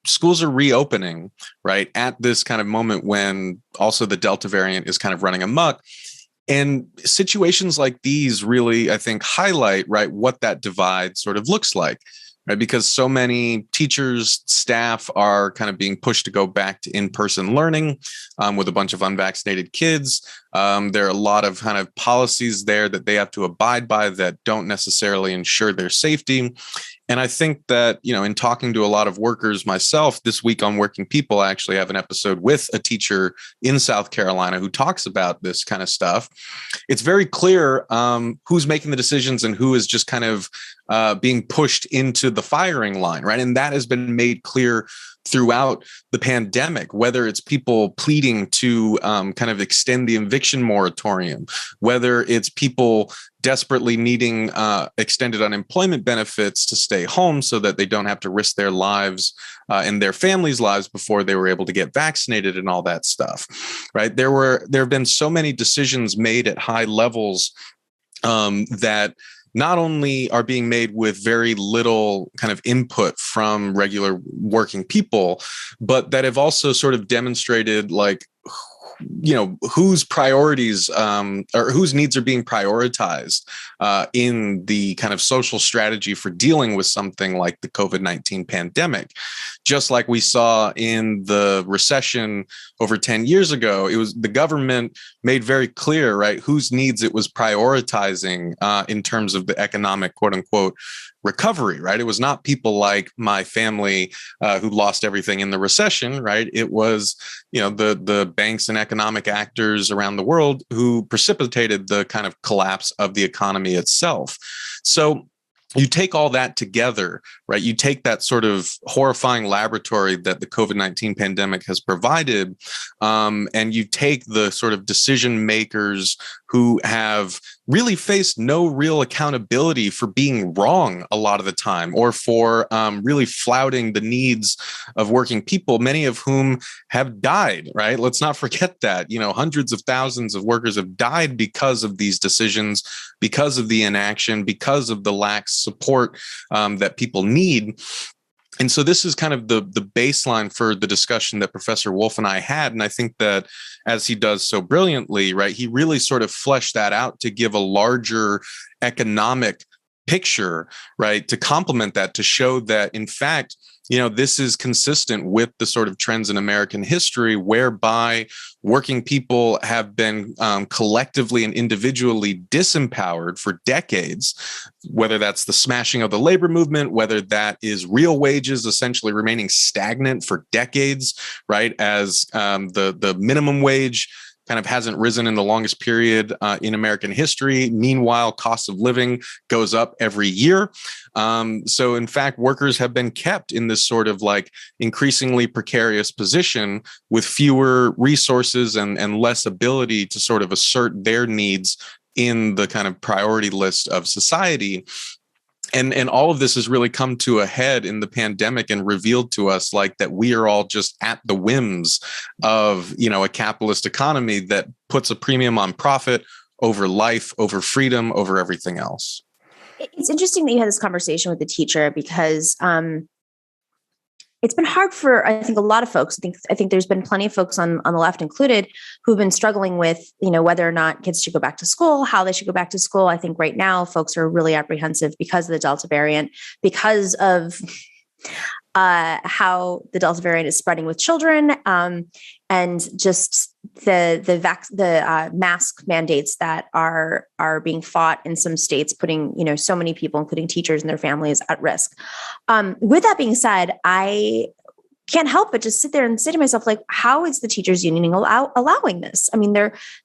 schools are reopening, right, at this kind of moment when also the Delta variant is kind of running amok. And situations like these really, I think, highlight, right, what that divide sort of looks like. Right, because so many teachers, staff are kind of being pushed to go back to in-person learning with a bunch of unvaccinated kids. There are a lot of kind of policies there that they have to abide by that don't necessarily ensure their safety. And I think that, in talking to a lot of workers myself this week on Working People, I actually have an episode with a teacher in South Carolina who talks about this kind of stuff. It's very clear who's making the decisions and who is just kind of being pushed into the firing line, right? And that has been made clear throughout the pandemic, whether it's people pleading to kind of extend the eviction moratorium, whether it's people desperately needing extended unemployment benefits to stay home so that they don't have to risk their lives and their families' lives before they were able to get vaccinated and all that stuff, right? There have been so many decisions made at high levels that not only are being made with very little kind of input from regular working people, but that have also sort of demonstrated like whose priorities or whose needs are being prioritized in the kind of social strategy for dealing with something like the COVID-19 pandemic. Just like we saw in the recession over 10 years ago, it was the government made very clear, right, whose needs it was prioritizing in terms of the economic, quote unquote, recovery, right? It was not people like my family who lost everything in the recession, right? It was, the banks and economic actors around the world who precipitated the kind of collapse of the economy itself. So you take all that together, right? You take that sort of horrifying laboratory that the COVID-19 pandemic has provided, and you take the sort of decision makers who have really faced no real accountability for being wrong a lot of the time, or for really flouting the needs of working people, many of whom have died, right? Let's not forget that, hundreds of thousands of workers have died because of these decisions, because of the inaction, because of the lax support that people need. And so this is kind of the baseline for the discussion that Professor Wolff and I had. And I think that, as he does so brilliantly, right, he really sort of fleshed that out to give a larger economic picture, right, to complement that, to show that, in fact, this is consistent with the sort of trends in American history, whereby working people have been collectively and individually disempowered for decades, whether that's the smashing of the labor movement, whether that is real wages essentially remaining stagnant for decades, right, as the minimum wage kind of hasn't risen in the longest period in American history. Meanwhile, cost of living goes up every year. So in fact, workers have been kept in this sort of like increasingly precarious position with fewer resources and less ability to sort of assert their needs in the kind of priority list of society. And all of this has really come to a head in the pandemic and revealed to us like that we are all just at the whims of, a capitalist economy that puts a premium on profit over life, over freedom, over everything else. It's interesting that you had this conversation with the teacher, because it's been hard for, I think, a lot of folks. I think there's been plenty of folks on the left included who've been struggling with, whether or not kids should go back to school, how they should go back to school. I think right now folks are really apprehensive because of the Delta variant, because of how the Delta variant is spreading with children, and just the mask mandates that are being fought in some states, putting so many people, including teachers and their families, at risk. With that being said, I can't help but just sit there and say to myself, like, how is the teachers union allowing this? I mean,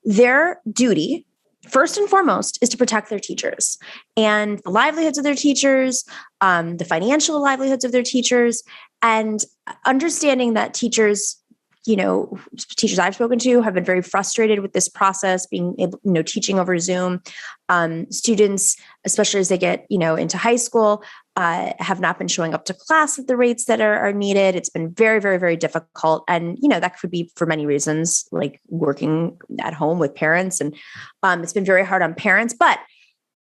their duty, first and foremost, is to protect their teachers and the livelihoods of their teachers, the financial livelihoods of their teachers, and understanding that teachers I've spoken to have been very frustrated with this process, being able, teaching over Zoom. Students, especially as they get, into high school, have not been showing up to class at the rates that are needed. It's been very, very, very difficult. And, that could be for many reasons, like working at home with parents. And it's been very hard on parents. But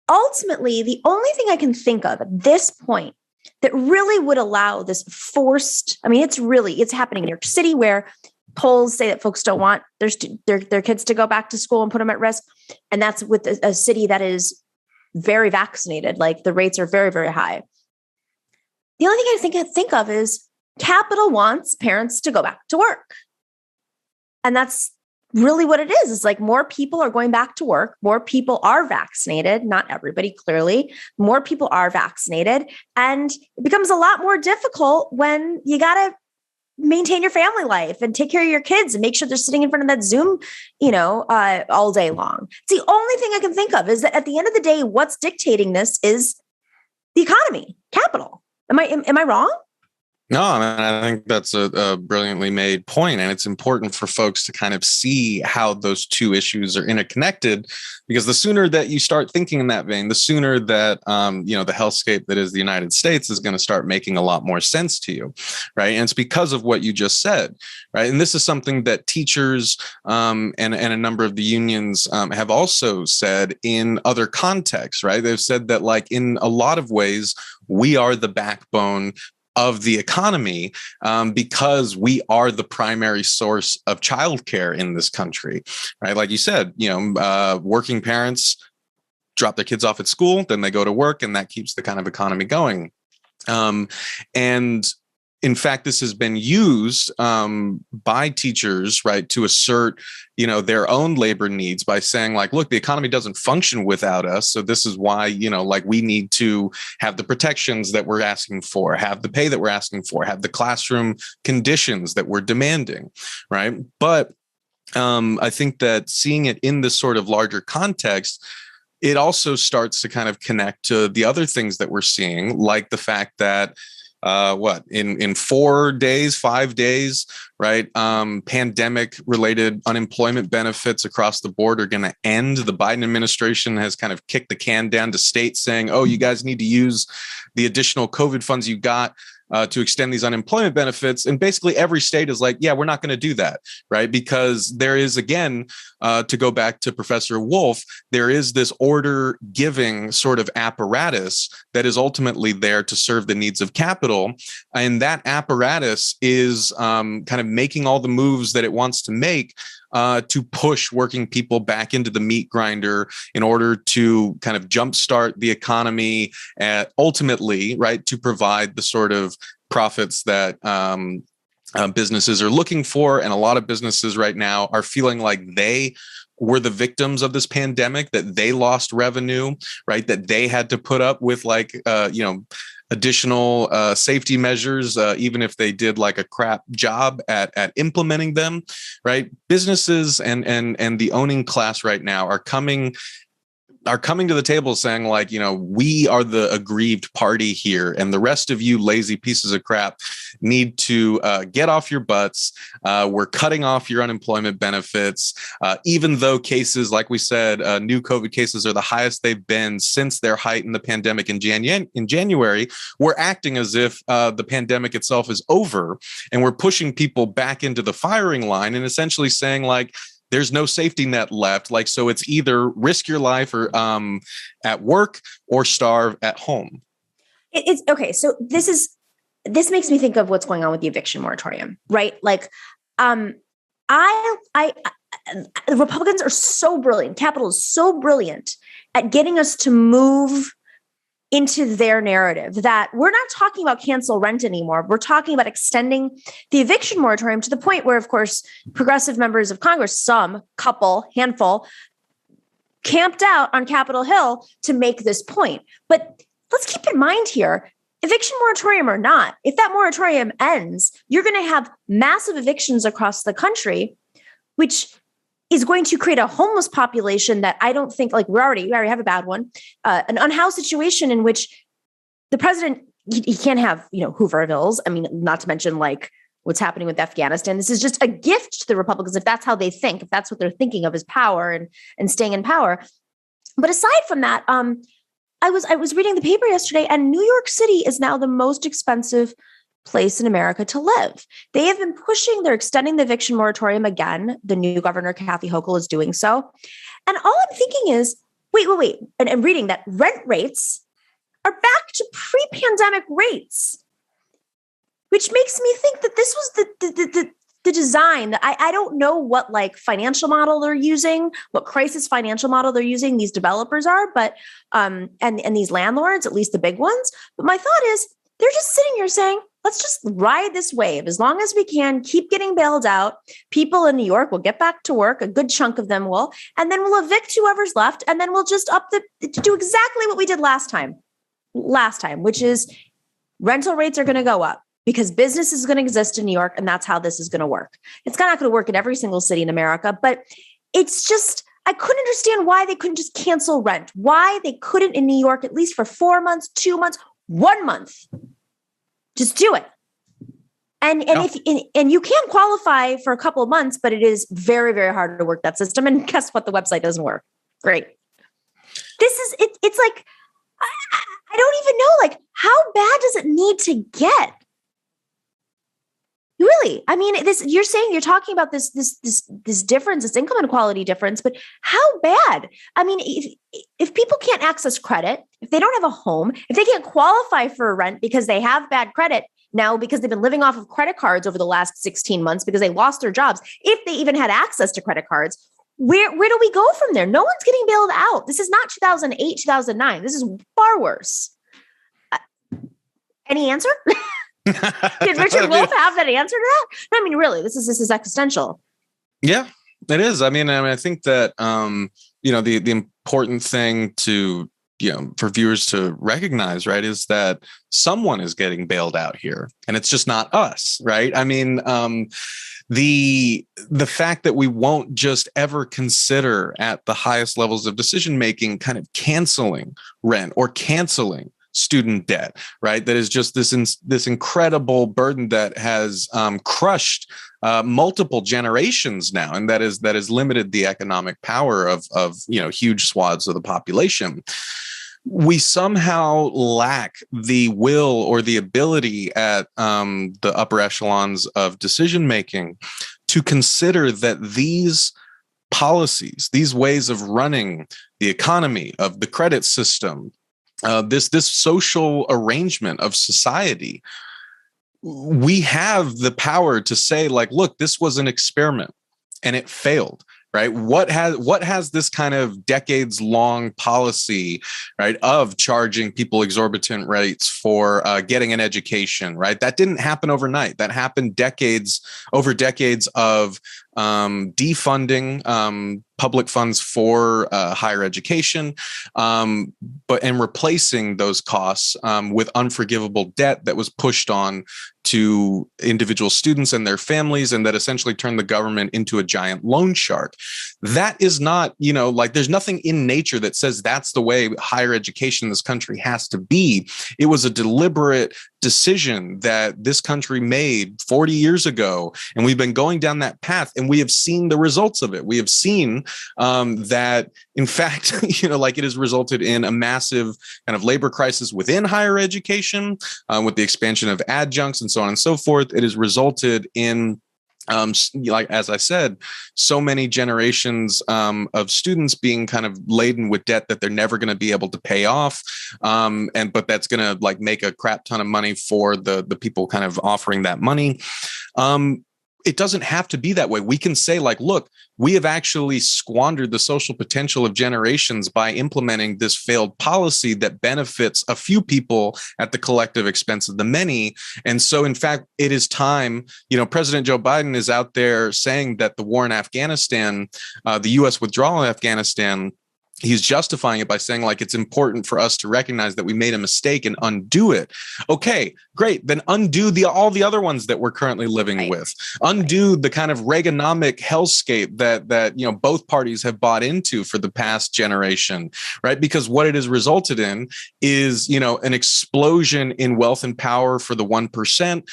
ultimately, the only thing I can think of at this point that really would allow this forced, it's happening in New York City, where polls say that folks don't want their kids to go back to school and put them at risk. And that's with a city that is very vaccinated. Like, the rates are very, very high. The only thing I think of is capital wants parents to go back to work. And that's really what it is. It's like more people are going back to work. More people are vaccinated. Not everybody, clearly. More people are vaccinated. And it becomes a lot more difficult when you got to maintain your family life and take care of your kids and make sure they're sitting in front of that Zoom, all day long. It's the only thing I can think of, is that at the end of the day, what's dictating this is the economy, capital. Am I wrong? No, I think that's a brilliantly made point, and it's important for folks to kind of see how those two issues are interconnected, because the sooner that you start thinking in that vein, the sooner that the hellscape that is the United States is going to start making a lot more sense to you, right? And it's because of what you just said, right? And this is something that teachers and a number of the unions have also said in other contexts, right? They've said that, like, in a lot of ways, we are the backbone of the economy, because we are the primary source of childcare in this country, right? Like you said, working parents drop their kids off at school, then they go to work, and that keeps the kind of economy going. And in fact, this has been used by teachers, right, to assert, their own labor needs by saying, like, look, the economy doesn't function without us. So this is why, we need to have the protections that we're asking for, have the pay that we're asking for, have the classroom conditions that we're demanding, right? But I think that seeing it in this sort of larger context, it also starts to kind of connect to the other things that we're seeing, like the fact that in 5 days, right? Pandemic related unemployment benefits across the board are going to end. The Biden administration has kind of kicked the can down to states saying, oh, you guys need to use the additional COVID funds you got to extend these unemployment benefits. And basically every state is like, yeah, we're not going to do that, right? Because there is, again, to go back to Professor Wolff, there is this order giving sort of apparatus that is ultimately there to serve the needs of capital. And that apparatus is kind of making all the moves that it wants to make to push working people back into the meat grinder in order to kind of jumpstart the economy and ultimately, right, to provide the sort of profits that businesses are looking for. And a lot of businesses right now are feeling like they were the victims of this pandemic, that they lost revenue, right, that they had to put up with additional safety measures, even if they did like a crap job at implementing them, right? Businesses and the owning class right now are coming to the table saying, like, we are the aggrieved party here, and the rest of you lazy pieces of crap need to get off your butts. We're cutting off your unemployment benefits, even though cases, like we said, new COVID cases are the highest they've been since their height in the pandemic in January. We're acting as if the pandemic itself is over, and we're pushing people back into the firing line and essentially saying, like, there's no safety net left. Like, so it's either risk your life or at work or starve at home. It's okay. So this makes me think of what's going on with the eviction moratorium, right? Like, the Republicans are so brilliant. Capitol is so brilliant at getting us to move into their narrative that we're not talking about cancel rent anymore. We're talking about extending the eviction moratorium to the point where, of course, progressive members of Congress, handful, camped out on Capitol Hill to make this point. But let's keep in mind here, eviction moratorium or not, if that moratorium ends, you're going to have massive evictions across the country, which is going to create a homeless population that I don't think, like, we already have a bad one, an unhoused situation in which the president, he can't have, Hoovervilles. I mean, not to mention like what's happening with Afghanistan. This is just a gift to the Republicans if that's how they think, if that's what they're thinking of as power and staying in power. But aside from that, I was reading the paper yesterday, and New York City is now the most expensive place in America to live. They have been they're extending the eviction moratorium again. The new governor, Kathy Hochul, is doing so. And all I'm thinking is, wait. And I'm reading that rent rates are back to pre-pandemic rates, which makes me think that this was the design. That I don't know what like financial model they're using, what crisis financial model they're using, these developers are, but and these landlords, at least the big ones. But my thought is, they're just sitting here saying, let's just ride this wave as long as we can, keep getting bailed out. People in New York will get back to work. A good chunk of them will, and then we'll evict whoever's left. And then we'll just to do exactly what we did last time, which is rental rates are going to go up because business is going to exist in New York. And that's how this is going to work. It's not going to work in every single city in America, but it's just, I couldn't understand why they couldn't just cancel rent, why they couldn't in New York, at least for 4 months, 2 months, 1 month. Just do it. And you can qualify for a couple of months, but it is very, very hard to work that system. And guess what? The website doesn't work. Great. This is it. It's like, I don't even know, like, how bad does it need to get? Really? I mean, you're talking about this difference, this income inequality difference, but how bad? I mean, if people can't access credit, if they don't have a home, if they can't qualify for a rent because they have bad credit, now because they've been living off of credit cards over the last 16 months because they lost their jobs. If they even had access to credit cards, where do we go from there? No one's getting bailed out. This is not 2008, 2009. This is far worse. Any answer? Did Richard Wolff have that answer to that? I mean, really, this is existential. Yeah, it is. I mean, I think that, the important thing to, for viewers to recognize, right, is that someone is getting bailed out here, and it's just not us, right? I mean, the fact that we won't just ever consider at the highest levels of decision making kind of canceling rent or canceling student debt, right? That is just this incredible burden that has crushed multiple generations now, and that has limited the economic power of huge swaths of the population. We somehow lack the will or the ability at the upper echelons of decision making to consider that these policies, these ways of running the economy, of the credit system, this social arrangement of society, we have the power to say, like, look, this was an experiment and it failed. Right? What has this kind of decades long policy, right, of charging people exorbitant rates for getting an education, right? That didn't happen overnight. That happened over decades of defunding public funds for higher education, and replacing those costs with unforgivable debt that was pushed on to individual students and their families, and that essentially turned the government into a giant loan shark. That is not, there's nothing in nature that says that's the way higher education in this country has to be. It was a deliberate decision that this country made 40 years ago, and we've been going down that path, and we have seen the results of it. We have seen that, in fact, it has resulted in a massive kind of labor crisis within higher education, with the expansion of adjuncts and so on and so forth. It has resulted in, as I said, so many generations of students being kind of laden with debt that they're never going to be able to pay off, but that's going to make a crap ton of money for the people kind of offering that money. It doesn't have to be that way. We can say, look, we have actually squandered the social potential of generations by implementing this failed policy that benefits a few people at the collective expense of the many. And so, in fact, it is time, President Joe Biden is out there saying that the war in Afghanistan, the U.S. withdrawal in Afghanistan, he's justifying it by saying, it's important for us to recognize that we made a mistake and undo it. Okay, great. Then undo all the other ones that we're currently living with. Undo the kind of Reaganomic hellscape that both parties have bought into for the past generation, right? Because what it has resulted in is, an explosion in wealth and power for the 1%.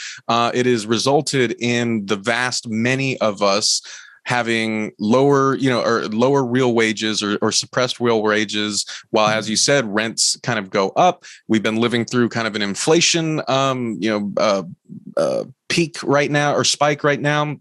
It has resulted in the vast many of us having lower real wages or suppressed real wages, while, as you said, rents kind of go up. We've been living through kind of an inflation, peak right now, or spike right now.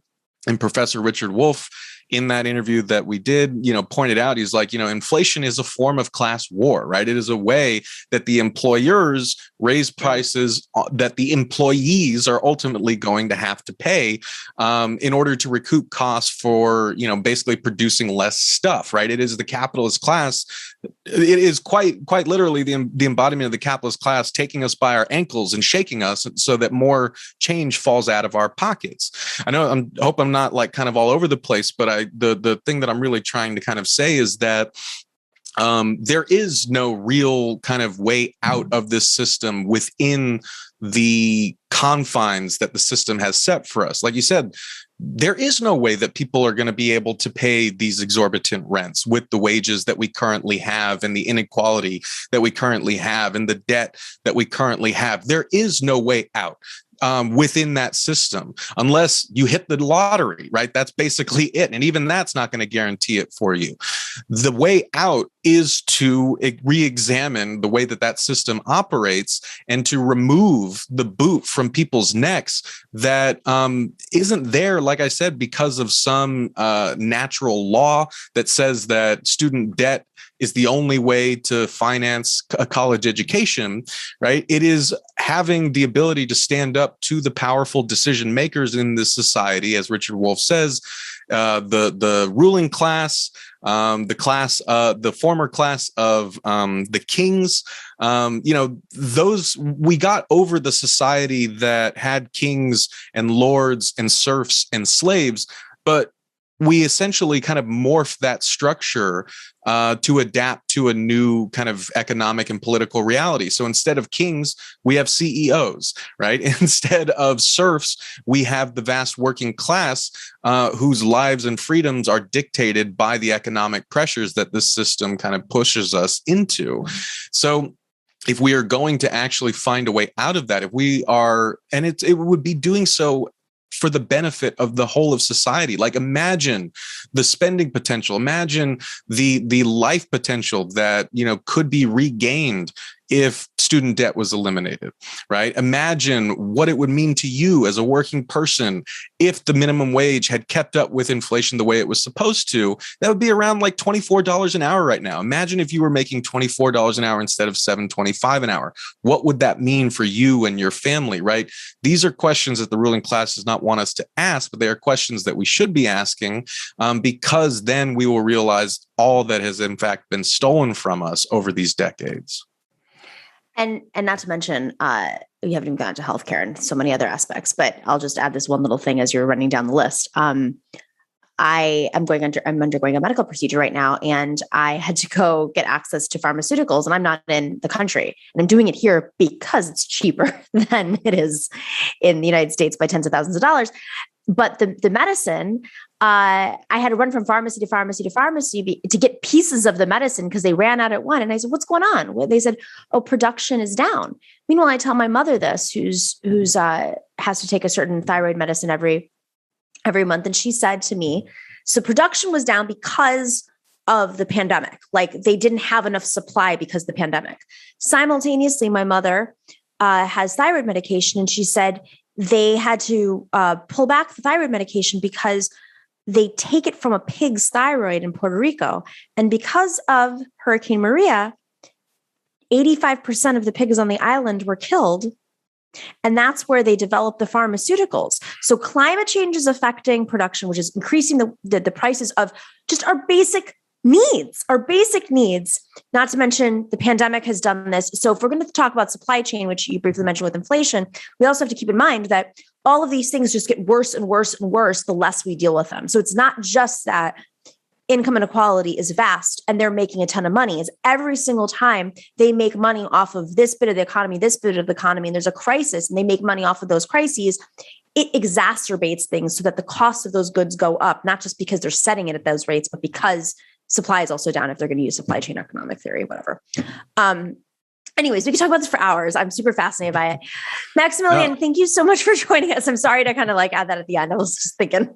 And Professor Richard Wolff, in that interview that we did, pointed out, he's like, inflation is a form of class war, right? It is a way that the employers raise prices that the employees are ultimately going to have to pay in order to recoup costs for, basically producing less stuff, right? It is the capitalist class. It is quite literally the embodiment of the capitalist class taking us by our ankles and shaking us so that more change falls out of our pockets. I hope I'm not kind of all over the place, but the thing that I'm really trying to kind of say is that there is no real kind of way out of this system within the confines that the system has set for us. Like you said, there is no way that people are going to be able to pay these exorbitant rents with the wages that we currently have and the inequality that we currently have and the debt that we currently have. There is no way out within that system unless you hit the lottery, right? That's basically it. And even that's not going to guarantee it for you. The way out is to re-examine the way that system operates and to remove the boot from people's necks that isn't there, like I said, because of some natural law that says that student debt is the only way to finance a college education, right? It is having the ability to stand up to the powerful decision makers in this society, as Richard Wolff says, the ruling class, the former class of the kings. We got over the society that had kings and lords and serfs and slaves, but we essentially kind of morphed that structure to adapt to a new kind of economic and political reality. So instead of kings, we have CEOs, right? Instead of serfs, we have the vast working class whose lives and freedoms are dictated by the economic pressures that this system kind of pushes us into. So if we are going to actually find a way out of that, if we are, and it would be doing so for the benefit of the whole of society. Like, imagine the spending potential, imagine the life potential that, could be regained if student debt was eliminated, right? Imagine what it would mean to you as a working person if the minimum wage had kept up with inflation the way it was supposed to. That would be around like $24 an hour right now. Imagine if you were making $24 an hour instead of $7.25 an hour. What would that mean for you and your family, right? These are questions that the ruling class does not want us to ask, but they are questions that we should be asking, because then we will realize all that has in fact been stolen from us over these decades. And not to mention, you haven't even gotten to healthcare and so many other aspects, but I'll just add this one little thing as you're running down the list. I'm undergoing a medical procedure right now, and I had to go get access to pharmaceuticals, and I'm not in the country, and I'm doing it here because it's cheaper than it is in the United States by tens of thousands of dollars. But the medicine, I had to run from pharmacy to pharmacy to pharmacy to get pieces of the medicine because they ran out at one. And I said, "What's going on?" Well, they said, "Oh, production is down." Meanwhile, I tell my mother this, who's has to take a certain thyroid medicine every month, and she said to me, "So production was down because of the pandemic. Like, they didn't have enough supply because of the pandemic." Simultaneously, my mother has thyroid medication, and she said they had to pull back the thyroid medication because they take it from a pig's thyroid in Puerto Rico. And because of Hurricane Maria, 85% of the pigs on the island were killed. And that's where they developed the pharmaceuticals. So climate change is affecting production, which is increasing the prices of just our basic needs, not to mention the pandemic has done this. So if we're going to talk about supply chain, which you briefly mentioned with inflation, we also have to keep in mind that all of these things just get worse and worse and worse the less we deal with them. So it's not just that income inequality is vast and they're making a ton of money. It's every single time they make money off of this bit of the economy, and there's a crisis and they make money off of those crises, it exacerbates things so that the cost of those goods go up, not just because they're setting it at those rates, but because supply is also down if they're going to use supply chain economic theory, whatever. Anyways, we can talk about this for hours. I'm super fascinated by it. Maximilian, Thank you so much for joining us. I'm sorry to kind of add that at the end. I was just thinking.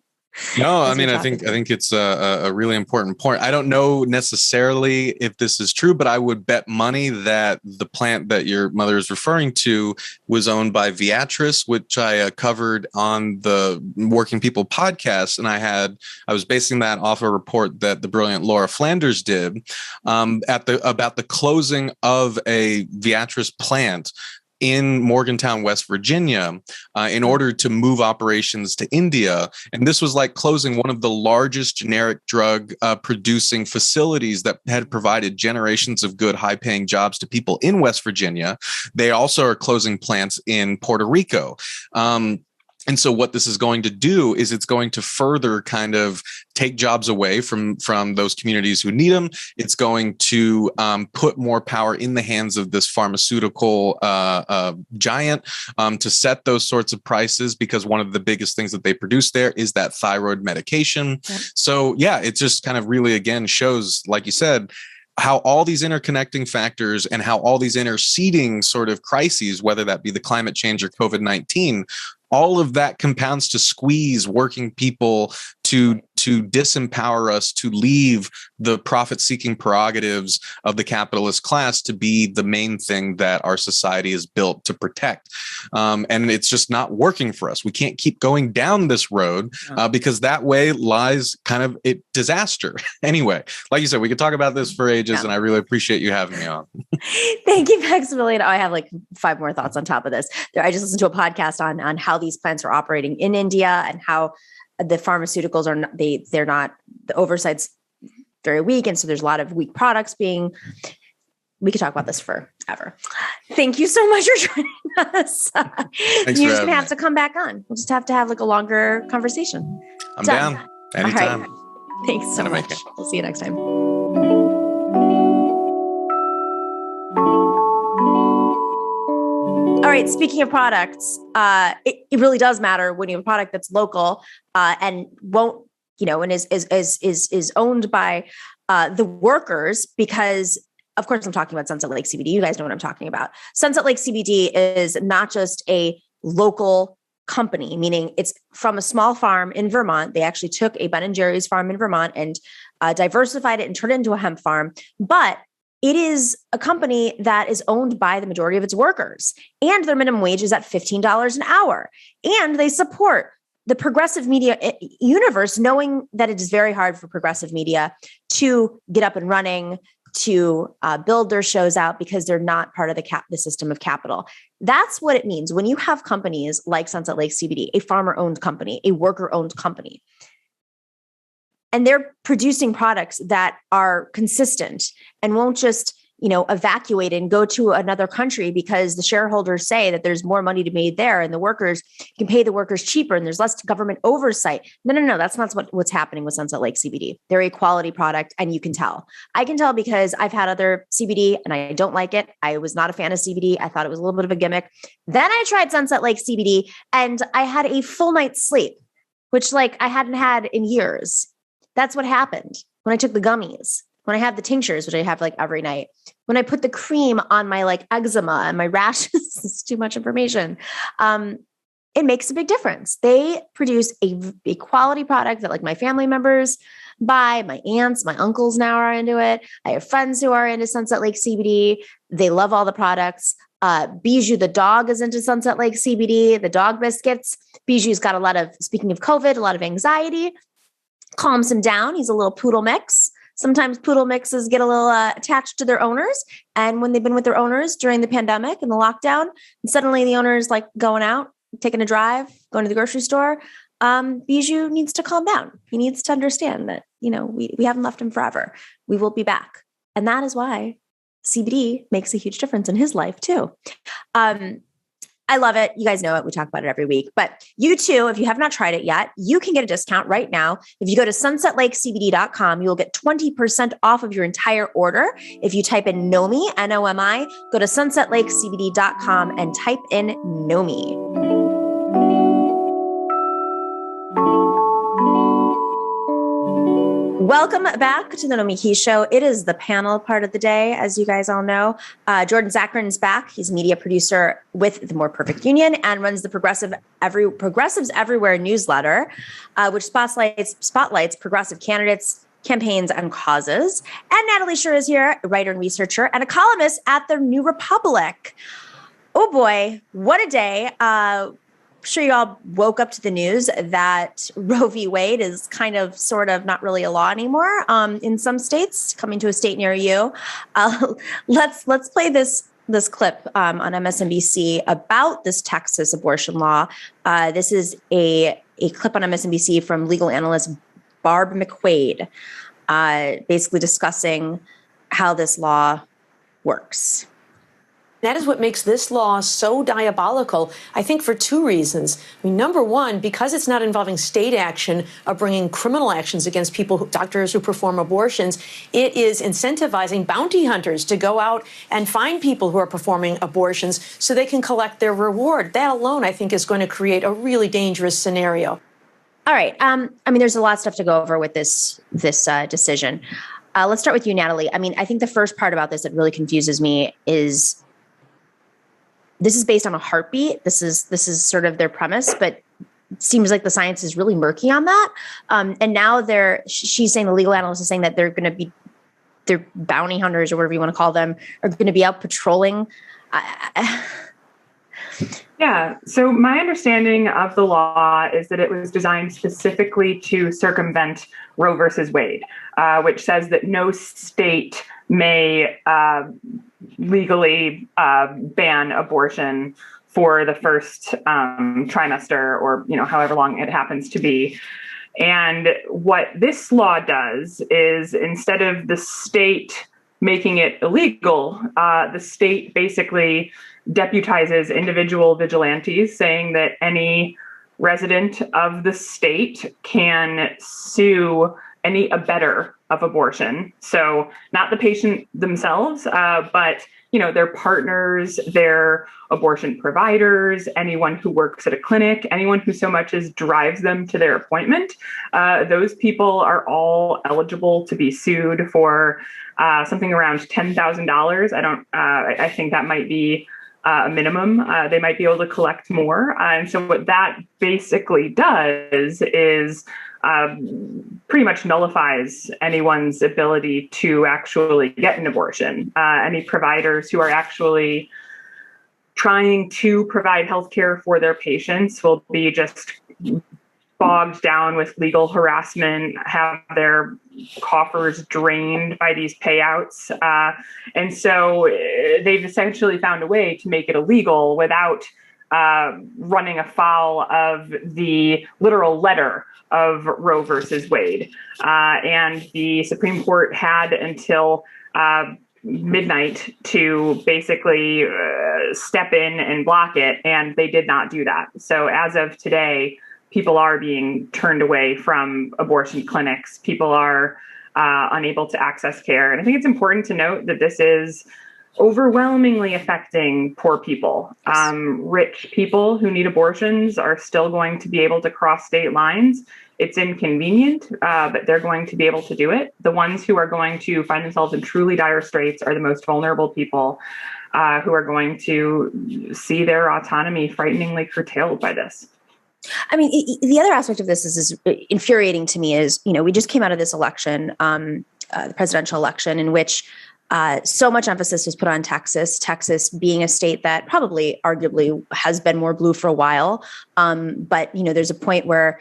No, I mean, I think it's a really important point. I don't know necessarily if this is true, but I would bet money that the plant that your mother is referring to was owned by Viatris, which I covered on the Working People podcast. And I was basing that off a report that the brilliant Laura Flanders did about the closing of a Viatris plant in Morgantown, West Virginia, in order to move operations to India. And this was like closing one of the largest generic drug producing facilities that had provided generations of good, high paying jobs to people in West Virginia. They also are closing plants in Puerto Rico. And so what this is going to do is it's going to further kind of take jobs away from those communities who need them. It's going to put more power in the hands of this pharmaceutical giant to set those sorts of prices, because one of the biggest things that they produce there is that thyroid medication. Yep. So yeah, it just kind of really, again, shows, like you said, how all these interconnecting factors and how all these interceding sort of crises, whether that be the climate change or COVID-19, all of that compounds to squeeze working people to to disempower us to leave the profit-seeking prerogatives of the capitalist class to be the main thing that our society is built to protect. And it's just not working for us. We can't keep going down this road because that way lies kind of a disaster. Anyway, like you said, we could talk about this for ages, and I really appreciate you having me on. Thank you, Maximilian. I have like 5 more thoughts on top of this. I just listened to a podcast on how these plants are operating in India and how the pharmaceuticals they're not, the oversight's very weak. And so there's a lot of weak products being, we could talk about this forever. Thank you so much for joining us. You're just going to have to come back on. We'll just have to have like a longer conversation. I'm down. Anytime. All right. Thanks so much. We'll see you next time. All right. Speaking of products, it really does matter when you have a product that's local and won't, and is owned by the workers, because of course I'm talking about Sunset Lake CBD. You guys know what I'm talking about. Sunset Lake CBD is not just a local company, meaning it's from a small farm in Vermont. They actually took a Ben & Jerry's farm in Vermont and diversified it and turned it into a hemp farm. But it is a company that is owned by the majority of its workers, and their minimum wage is at $15 an hour. And they support the progressive media universe, knowing that it is very hard for progressive media to get up and running, to build their shows out, because they're not part of the system of capital. That's what it means when you have companies like Sunset Lake CBD, a farmer-owned company, a worker-owned company, and they're producing products that are consistent and won't just, evacuate and go to another country because the shareholders say that there's more money to be made there and the workers can pay the workers cheaper and there's less government oversight. No. That's not what's happening with Sunset Lake CBD. They're a quality product, and you can tell. I can tell because I've had other CBD and I don't like it. I was not a fan of CBD. I thought it was a little bit of a gimmick. Then I tried Sunset Lake CBD and I had a full night's sleep, which I hadn't had in years. That's what happened when I took the gummies, when I have the tinctures, which I have every night, when I put the cream on my eczema and my rashes. It's too much information. It makes a big difference. They produce a quality product that my family members buy. My aunts, my uncles now are into it. I have friends who are into Sunset Lake CBD. They love all the products. Bijou, the dog, is into Sunset Lake CBD, the dog biscuits. Bijou's got speaking of COVID, a lot of anxiety. Calms him down. He's a little poodle mix. Sometimes poodle mixes get a little attached to their owners. And when they've been with their owners during the pandemic and the lockdown, and suddenly the owner's going out, taking a drive, going to the grocery store, Bijou needs to calm down. He needs to understand that, we haven't left him forever. We will be back. And that is why CBD makes a huge difference in his life too. I love it. You guys know it. We talk about it every week. But you too, if you have not tried it yet, you can get a discount right now. If you go to sunsetlakecbd.com, you'll get 20% off of your entire order. If you type in NOMI, N-O-M-I, go to sunsetlakecbd.com and type in NOMI. Welcome back to the Nomiki Show. It is the panel part of the day, as you guys all know. Jordan Zakarin is back. He's a media producer with the More Perfect Union and runs the Progressives Everywhere newsletter, which spotlights progressive candidates, campaigns, and causes. And Natalie Shure is here, a writer and researcher, and a columnist at the New Republic. Oh boy, what a day. I'm sure you all woke up to the news that Roe v. Wade is kind of, sort of, not really a law anymore in some states, coming to a state near you. Let's play this clip on MSNBC about this Texas abortion law. This is a clip on MSNBC from legal analyst Barb McQuaid, basically discussing how this law works. That is what makes this law so diabolical, I think, for 2 reasons. Number one, because it's not involving state action of bringing criminal actions against doctors who perform abortions, it is incentivizing bounty hunters to go out and find people who are performing abortions so they can collect their reward. That alone, I think, is going to create a really dangerous scenario. All right. There's a lot of stuff to go over with this decision. Let's start with you, Natalie. I think the first part about this that really confuses me is this is based on a heartbeat. This is sort of their premise, but seems like the science is really murky on that. And now she's saying, the legal analyst is saying that they're going to be, their bounty hunters or whatever you want to call them are going to be out patrolling. Yeah. So my understanding of the law is that it was designed specifically to circumvent Roe versus Wade, which says that no state may legally ban abortion for the first trimester, or however long it happens to be. And what this law does is, instead of the state making it illegal, the state basically deputizes individual vigilantes, saying that any resident of the state can sue any abettor of abortion. So not the patient themselves, but their partners, their abortion providers, anyone who works at a clinic, anyone who so much as drives them to their appointment. Those people are all eligible to be sued for something around $10,000. I think that might be a minimum. They might be able to collect more. And so what that basically does is pretty much nullifies anyone's ability to actually get an abortion. Any providers who are actually trying to provide healthcare for their patients will be just bogged down with legal harassment, have their coffers drained by these payouts. And so they've essentially found a way to make it illegal without running afoul of the literal letter of Roe versus Wade. And the Supreme Court had until midnight to basically step in and block it, and they did not do that. So as of today, people are being turned away from abortion clinics. People are unable to access care. And I think it's important to note that this is overwhelmingly affecting poor people. Rich people who need abortions are still going to be able to cross state lines. It's inconvenient, but they're going to be able to do it. The ones who are going to find themselves in truly dire straits are the most vulnerable people who are going to see their autonomy frighteningly curtailed by this. I mean, the other aspect of this is infuriating to me is, we just came out of this election, the presidential election, in which so much emphasis was put on Texas being a state that probably arguably has been more blue for a while. But, there's a point where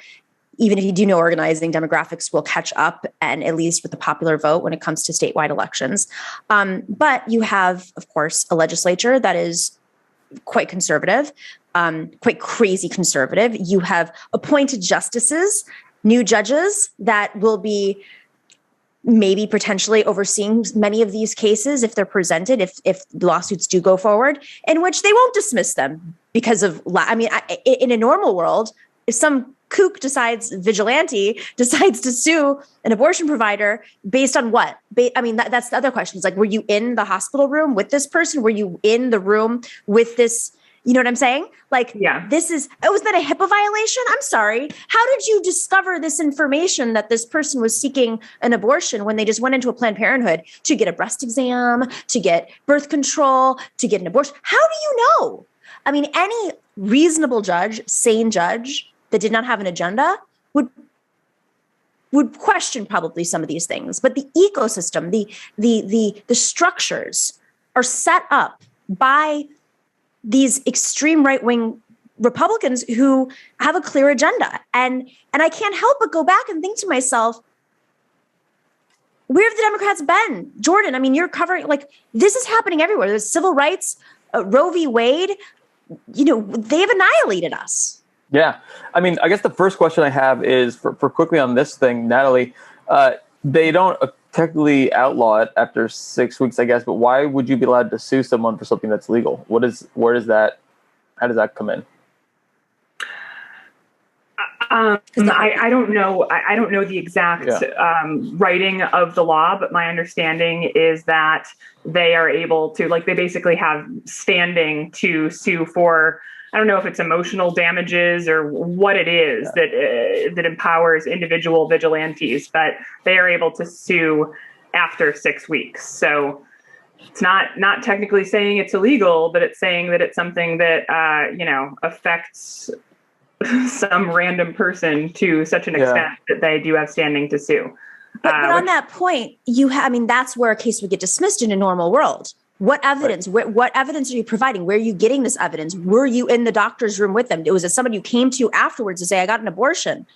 even if you do no organizing, demographics will catch up, and at least with the popular vote when it comes to statewide elections. But you have, of course, a legislature that is quite conservative, quite crazy conservative. You have appointed justices, new judges that will be maybe potentially overseeing many of these cases if they're presented, if lawsuits do go forward, in which they won't dismiss them because of, in a normal world, if some kook vigilante decides to sue an abortion provider based on what? That's the other question. It's like, were you in the hospital room with this person? Were you in the room with this? You know what I'm saying? Like, yeah. Was that a HIPAA violation? I'm sorry. How did you discover this information that this person was seeking an abortion when they just went into a Planned Parenthood to get a breast exam, to get birth control, to get an abortion? How do you know? I mean, any reasonable judge, sane judge that did not have an agenda would question probably some of these things. But the ecosystem, the structures are set up by these extreme right-wing Republicans who have a clear agenda. And I can't help but go back and think to myself, where have the Democrats been? Jordan, I mean, you're covering, this is happening everywhere. There's civil rights, Roe v. Wade, they've annihilated us. Yeah. I mean, I guess the first question I have is for quickly on this thing, Natalie, they don't technically outlaw it after 6 weeks, I guess, but why would you be allowed to sue someone for something that's legal? How does that come in? I don't know. I don't know the exact writing of the law, but my understanding is that they are able to, they basically have standing to sue for, I don't know if it's emotional damages or what it is that empowers individual vigilantes, but they are able to sue after 6 weeks. So it's not technically saying it's illegal, but it's saying that it's something that affects some random person to such an extent that they do have standing to sue. But on that point, that's where a case would get dismissed in a normal world. What evidence? Right. What evidence are you providing? Where are you getting this evidence? Were you in the doctor's room with them? Was it somebody who came to you afterwards to say, I got an abortion?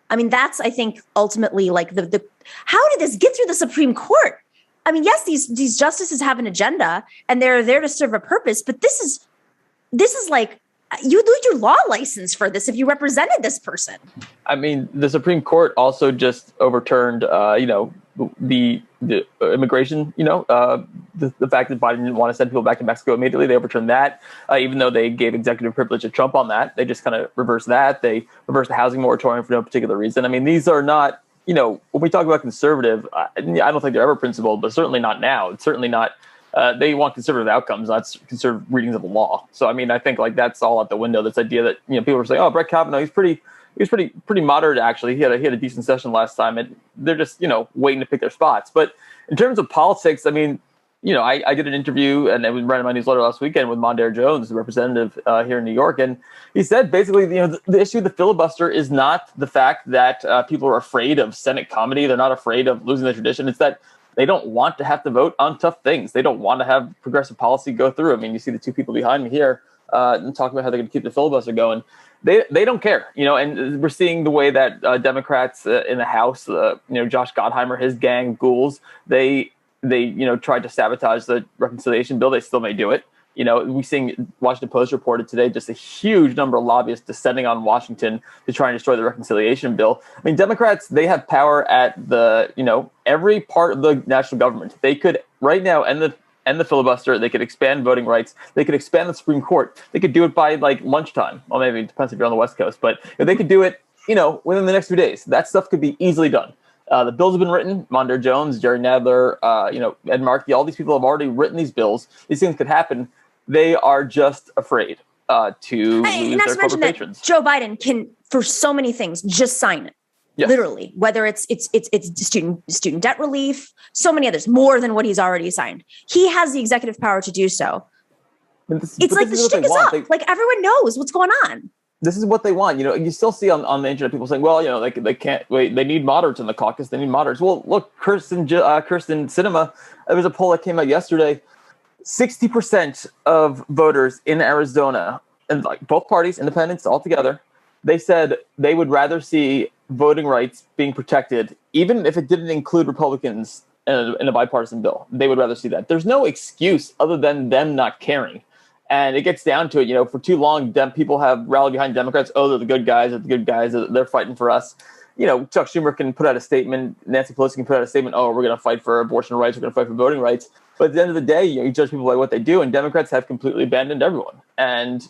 I mean, that's, I think, ultimately like the how did this get through the Supreme Court? I mean, yes, these justices have an agenda and they're there to serve a purpose, but this is like, you lose your law license for this if you represented this person. I mean, the Supreme Court also just overturned, the immigration, the fact that Biden didn't want to send people back to Mexico immediately. They overturned that, even though they gave executive privilege to Trump on that. They just kind of reversed that. They reversed the housing moratorium for no particular reason. I mean, these are not, when we talk about conservative, I don't think they're ever principled, but certainly not now. It's certainly not. They want conservative outcomes, not conservative readings of the law. So, I mean, I think like that's all out the window. This idea that people are saying, "Oh, Brett Kavanaugh, he's pretty moderate." Actually, he had a decent session last time, and they're just waiting to pick their spots. But in terms of politics, I mean, I did an interview and it was read in my newsletter last weekend with Mondaire Jones, the representative here in New York, and he said basically, the issue of the filibuster is not the fact that people are afraid of Senate comedy. They're not afraid of losing the tradition. It's that they don't want to have to vote on tough things. They don't want to have progressive policy go through. I mean, you see the two people behind me here talking about how they're going to keep the filibuster going. They don't care, and we're seeing the way that Democrats in the House, Josh Gottheimer, his gang, ghouls, they tried to sabotage the reconciliation bill. They still may do it. We seeing Washington Post reported today just a huge number of lobbyists descending on Washington to try and destroy the reconciliation bill. I mean, Democrats, they have power at the, every part of the national government. They could right now end the filibuster. They could expand voting rights. They could expand the Supreme Court. They could do it by like lunchtime. Well, maybe it depends if you're on the West Coast, but they could do it, within the next few days. That stuff could be easily done. The bills have been written. Mondaire Jones, Jerry Nadler, Ed Markey, all these people have already written these bills. These things could happen. They are just afraid to lose their corporate patrons. Joe Biden can, for so many things, just sign it. Yes. Literally, whether it's student debt relief, so many others, more than what he's already signed. He has the executive power to do so. It's like the shtick is up. Like everyone knows what's going on. This is what they want. You still see on the internet people saying, well, they can't wait. They need moderates in the caucus. They need moderates. Well, look, Kirsten Sinema, there was a poll that came out yesterday. 60% of voters in Arizona, and like both parties, independents all together, they said they would rather see voting rights being protected, even if it didn't include Republicans in a bipartisan bill. They would rather see that. There's no excuse other than them not caring. And it gets down to it, for too long, people have rallied behind Democrats. Oh, they're the good guys. They're fighting for us. Chuck Schumer can put out a statement. Nancy Pelosi can put out a statement. Oh, we're going to fight for abortion rights. We're going to fight for voting rights. But at the end of the day, you judge people by what they do. And Democrats have completely abandoned everyone. And,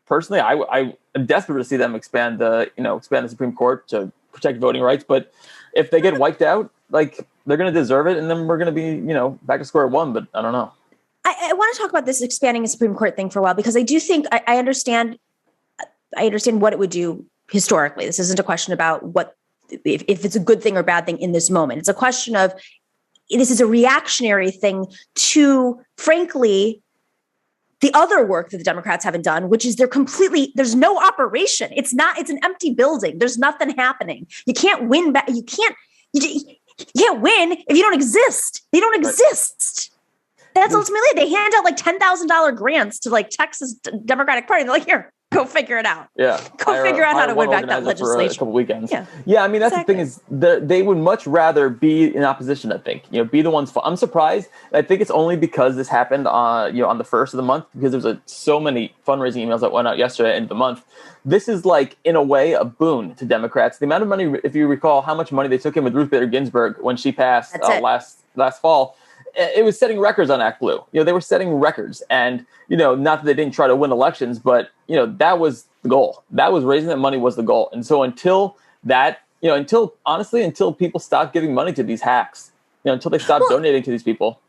personally, I am desperate to see them expand the Supreme Court to protect voting rights. But if they get wiped out, like they're going to deserve it. And then we're going to be, back to square one. But I don't know. I want to talk about this expanding the Supreme Court thing for a while, because I do think I understand what it would do historically. This isn't a question about if it's a good thing or bad thing in this moment. It's a question of, this is a reactionary thing to, frankly, the other work that the Democrats haven't done, which is there's no operation. It's an empty building. There's nothing happening. You can't win back. You can't win if you don't exist. They don't exist. That's ultimately it. They hand out like $10,000 grants to like Texas Democratic Party. They're like, here, go figure it out. Yeah. Go figure out how to win back that legislation. For a couple weekends. Yeah. I mean, that's exactly. The thing is, they would much rather be in opposition, I think, be the ones. I'm surprised. I think it's only because this happened on the first of the month, because there's so many fundraising emails that went out yesterday end of the month. This is like, in a way, a boon to Democrats. The amount of money, if you recall how much money they took in with Ruth Bader Ginsburg when she passed last fall, it was setting records on Act Blue. They were setting records, and not that they didn't try to win elections, but that was the goal. That was raising that money was the goal. And so until people stop giving money to these hacks, until they stop donating to these people.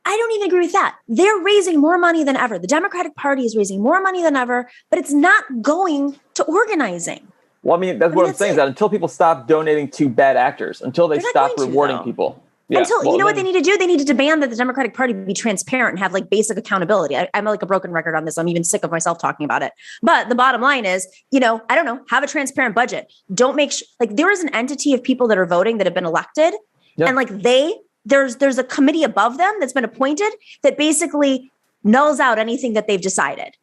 I don't even agree with that. They're raising more money than ever. The Democratic Party is raising more money than ever, but it's not going to organizing. Well, I mean, that's what I'm saying, is that until people stop donating to bad actors, until they stop rewarding people. Until, you know what they need to do? They need to demand that the Democratic Party be transparent and have like basic accountability. I'm like a broken record on this. I'm even sick of myself talking about it. But the bottom line is, I don't know, have a transparent budget. Don't make like there is an entity of people that are voting that have been elected. Yep. And like there's a committee above them that's been appointed that basically nulls out anything that they've decided.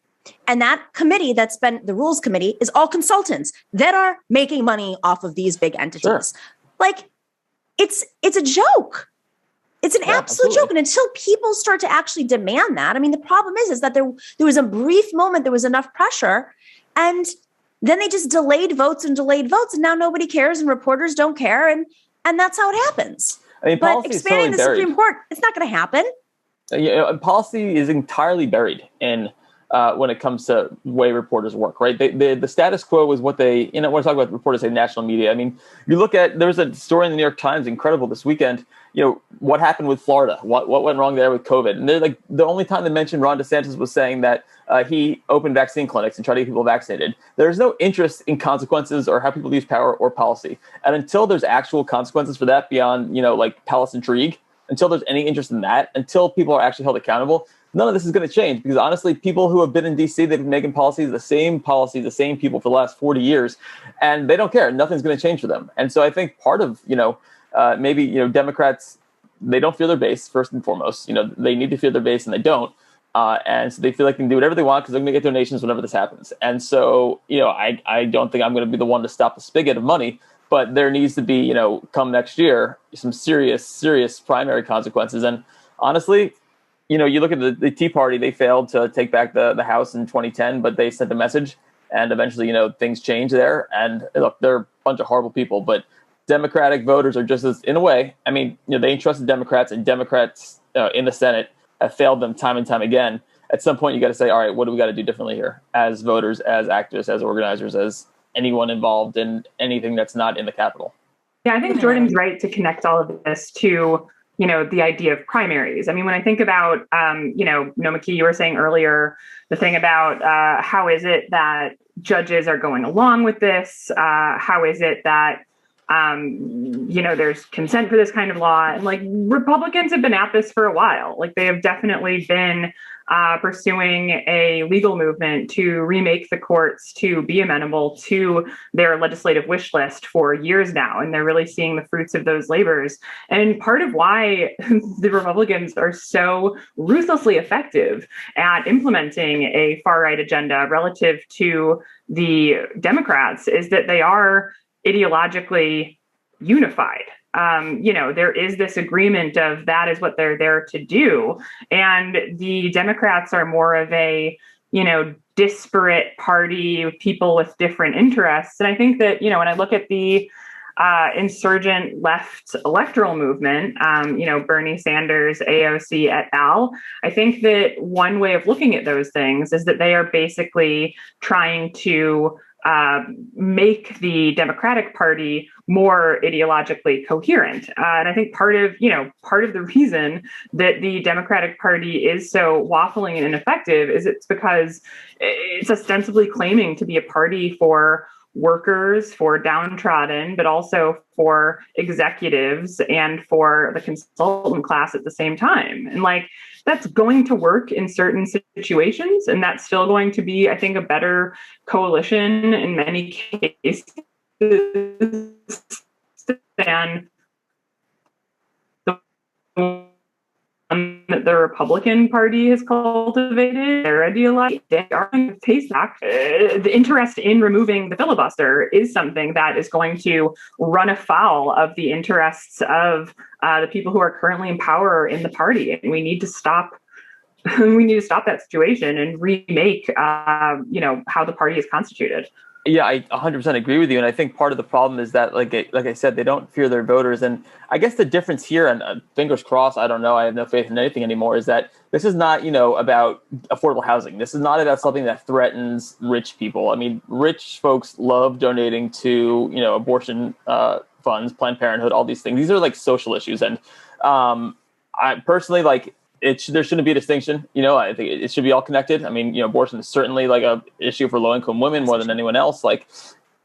And that committee that's been the rules committee is all consultants that are making money off of these big entities. Sure. Like it's a joke. It's an absolute joke. And until people start to actually demand that, I mean, the problem is that there was a brief moment, there was enough pressure, and then they just delayed votes. And now nobody cares and reporters don't care. And that's how it happens. I mean, but expanding the Supreme Court, it's not going to happen. Policy is entirely buried in when it comes to the way reporters work, right? The status quo is what they, when I talk about reporters, say national media. I mean, you look at, there was a story in the New York Times, incredible this weekend, what happened with Florida, what went wrong there with COVID. And they're like, the only time they mentioned Ron DeSantis was saying that he opened vaccine clinics and tried to get people vaccinated. There's no interest in consequences or how people use power or policy. And until there's actual consequences for that beyond, like palace intrigue, until there's any interest in that, until people are actually held accountable, none of this is going to change, because honestly, people who have been in DC, they've been making policies, the same people for the last 40 years, and they don't care. Nothing's going to change for them. And so I think part of, maybe, Democrats, they don't fear their base, first and foremost. They need to fear their base, and they don't. And so they feel like they can do whatever they want because they're going to get donations whenever this happens. And so, I don't think I'm going to be the one to stop the spigot of money, but there needs to be, come next year, some serious primary consequences. And honestly, you look at the Tea Party, they failed to take back the House in 2010, but they sent a message, and eventually, things changed there. And look, they're a bunch of horrible people, but Democratic voters are just as, in a way, I mean, they ain't trusted Democrats, and Democrats in the Senate have failed them time and time again. At some point, you got to say, all right, what do we got to do differently here as voters, as activists, as organizers, as anyone involved in anything that's not in the Capitol? Yeah, I think Jordan's right to connect all of this to the idea of primaries. I mean, when I think about, Nomiki, you were saying earlier, the thing about how is it that judges are going along with this? How is it that, there's consent for this kind of law? And like Republicans have been at this for a while. Like they have definitely been pursuing a legal movement to remake the courts to be amenable to their legislative wish list for years now. And they're really seeing the fruits of those labors. And part of why the Republicans are so ruthlessly effective at implementing a far-right agenda relative to the Democrats is that they are ideologically unified. There is this agreement of that is what they're there to do. And the Democrats are more of a, disparate party with people with different interests. And I think that, when I look at the insurgent left electoral movement, Bernie Sanders, AOC et al., I think that one way of looking at those things is that they are basically trying to make the Democratic Party more ideologically coherent. And I think part of the reason that the Democratic Party is so waffling and ineffective is it's because it's ostensibly claiming to be a party for workers, for downtrodden, but also for executives and for the consultant class at the same time. And that's going to work in certain situations. And that's still going to be, I think, a better coalition in many cases than the one that the Republican Party has cultivated. Their ideology, they are going to face back. The interest in removing the filibuster is something that is going to run afoul of the interests of the people who are currently in power in the party. And we need to stop. We need to stop that situation and remake, how the party is constituted. Yeah, I 100% agree with you. And I think part of the problem is that, like I said, they don't fear their voters. And I guess the difference here, and fingers crossed, I don't know, I have no faith in anything anymore, is that this is not, about affordable housing. This is not about something that threatens rich people. I mean, rich folks love donating to, abortion funds, Planned Parenthood, all these things. These are social issues. And I personally, there shouldn't be a distinction. I think it should be all connected. I mean, abortion is certainly a issue for low-income women more than anyone else.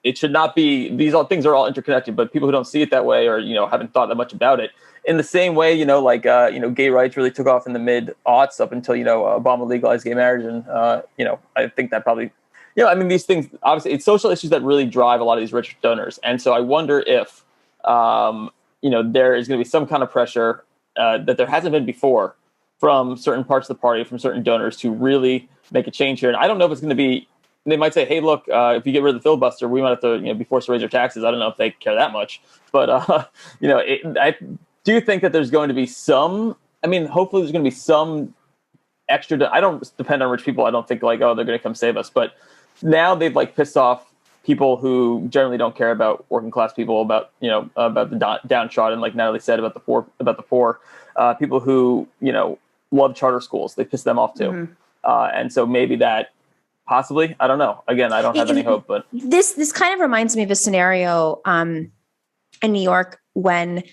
it should not be, things are all interconnected, but people who don't see it that way or, haven't thought that much about it. In the same way, gay rights really took off in the mid-aughts up until, Obama legalized gay marriage. And, I think that probably, these things, obviously, it's social issues that really drive a lot of these rich donors. And so I wonder if, there is going to be some kind of pressure that there hasn't been before from certain parts of the party, from certain donors to really make a change here. And I don't know if it's going to be, they might say, hey, look, if you get rid of the filibuster, we might have to be forced to raise our taxes. I don't know if they care that much. But, I do think that there's going to be some, hopefully there's going to be some extra, I don't depend on rich people. I don't think they're going to come save us. But now they've pissed off people who generally don't care about working class people, about the downtrodden, like Natalie said, about the poor, people who, love charter schools. They piss them off too. Mm-hmm. And so maybe that possibly, I don't know. Again, I don't have any hope, but this kind of reminds me of a scenario in New York when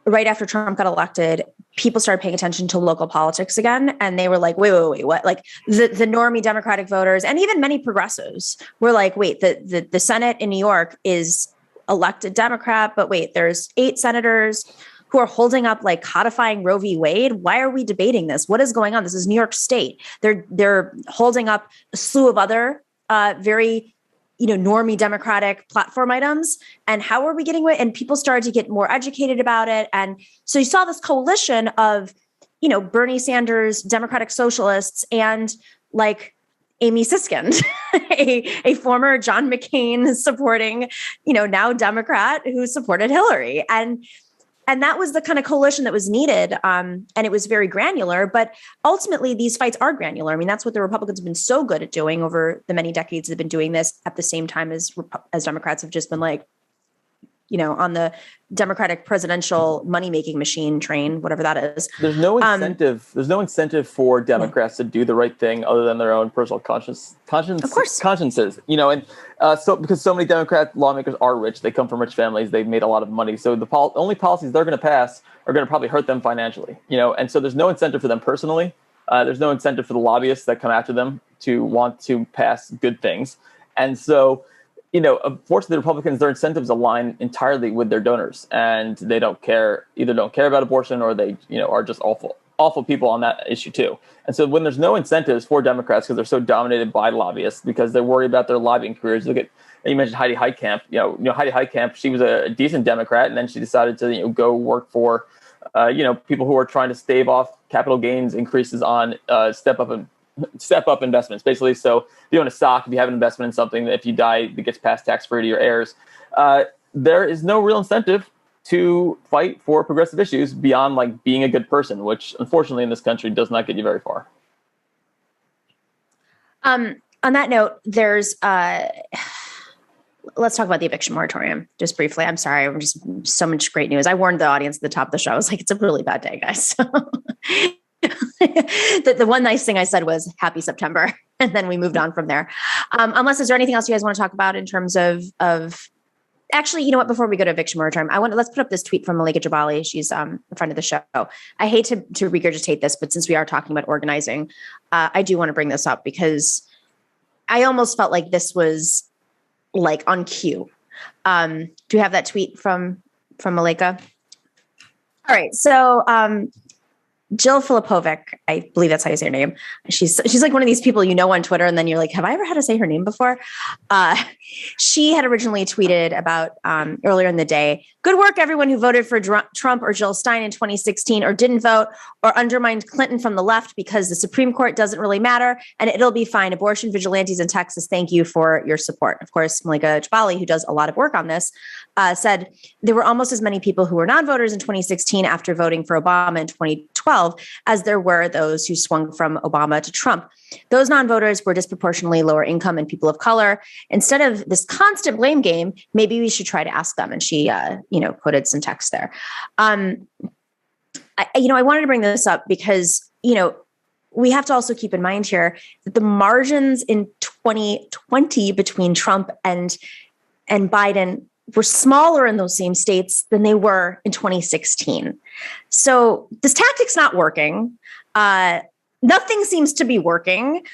right after Trump got elected, people started paying attention to local politics again. And they were like, wait, what? Like the normie Democratic voters and even many progressives were like, wait, the Senate in New York is elected Democrat, but wait, there's 8 senators who are holding up codifying Roe v. Wade. Why are we debating this? What is going on? This is New York State. They're holding up a slew of other very normie Democratic platform items. And how are we getting away? And people started to get more educated about it. And so you saw this coalition of, Bernie Sanders, Democratic socialists, and Amy Siskind, a former John McCain supporting, now Democrat who supported Hillary. And that was the kind of coalition that was needed. And it was very granular, but ultimately these fights are granular. That's what the Republicans have been so good at doing over the many decades. They've been doing this at the same time as Democrats have just been on the Democratic presidential money-making machine train, whatever that is. There's no incentive. There's no incentive for Democrats to do the right thing other than their own personal consciences. And so because so many Democrat lawmakers are rich, they come from rich families, they've made a lot of money. So the only policies they're going to pass are going to probably hurt them financially. And so there's no incentive for them personally. There's no incentive for the lobbyists that come after them to want to pass good things. And so, unfortunately, the Republicans, their incentives align entirely with their donors, and they don't care about abortion, or they, are just awful people on that issue too. And so when there's no incentives for Democrats because they're so dominated by lobbyists, because they're worried about their lobbying careers. Look at, you mentioned Heidi Heitkamp. Heidi Heitkamp, she was a decent Democrat, and then she decided to go work for, people who are trying to stave off capital gains increases on step up investments, basically. So if you own a stock, if you have an investment in something, that if you die, it gets passed tax-free to your heirs. There is no real incentive to fight for progressive issues beyond being a good person, which unfortunately in this country does not get you very far. On that note, there's let's talk about the eviction moratorium just briefly. I'm sorry. I'm just so much great news. I warned the audience at the top of the show. I was like, it's a really bad day, guys. The one nice thing I said was happy September. And then we moved on from there. Unless, is there anything else you guys want to talk about in terms of actually, you know what, before we go to eviction moratorium, let's put up this tweet from Malika Jabali. She's a friend of the show. I hate to regurgitate this, but since we are talking about organizing, I do want to bring this up because I almost felt like this was on cue. Do you have that tweet from Malika? All right. So, Jill Filipovic, I believe that's how you say her name. She's like one of these people on Twitter, and then you're like, have I ever had to say her name before? She had originally tweeted about earlier in the day, good work, everyone who voted for Trump or Jill Stein in 2016 or didn't vote or undermined Clinton from the left because the Supreme Court doesn't really matter and it'll be fine. Abortion vigilantes in Texas, thank you for your support. Of course, Malika Jabali, who does a lot of work on this, said there were almost as many people who were non-voters in 2016 after voting for Obama in 2012 as there were those who swung from Obama to Trump. Those non-voters were disproportionately lower income and people of color. Instead of this constant blame game, maybe we should try to ask them. And she, quoted some text there. I wanted to bring this up because, we have to also keep in mind here that the margins in 2020 between Trump and Biden were smaller in those same states than they were in 2016. So this tactic's not working. Nothing seems to be working.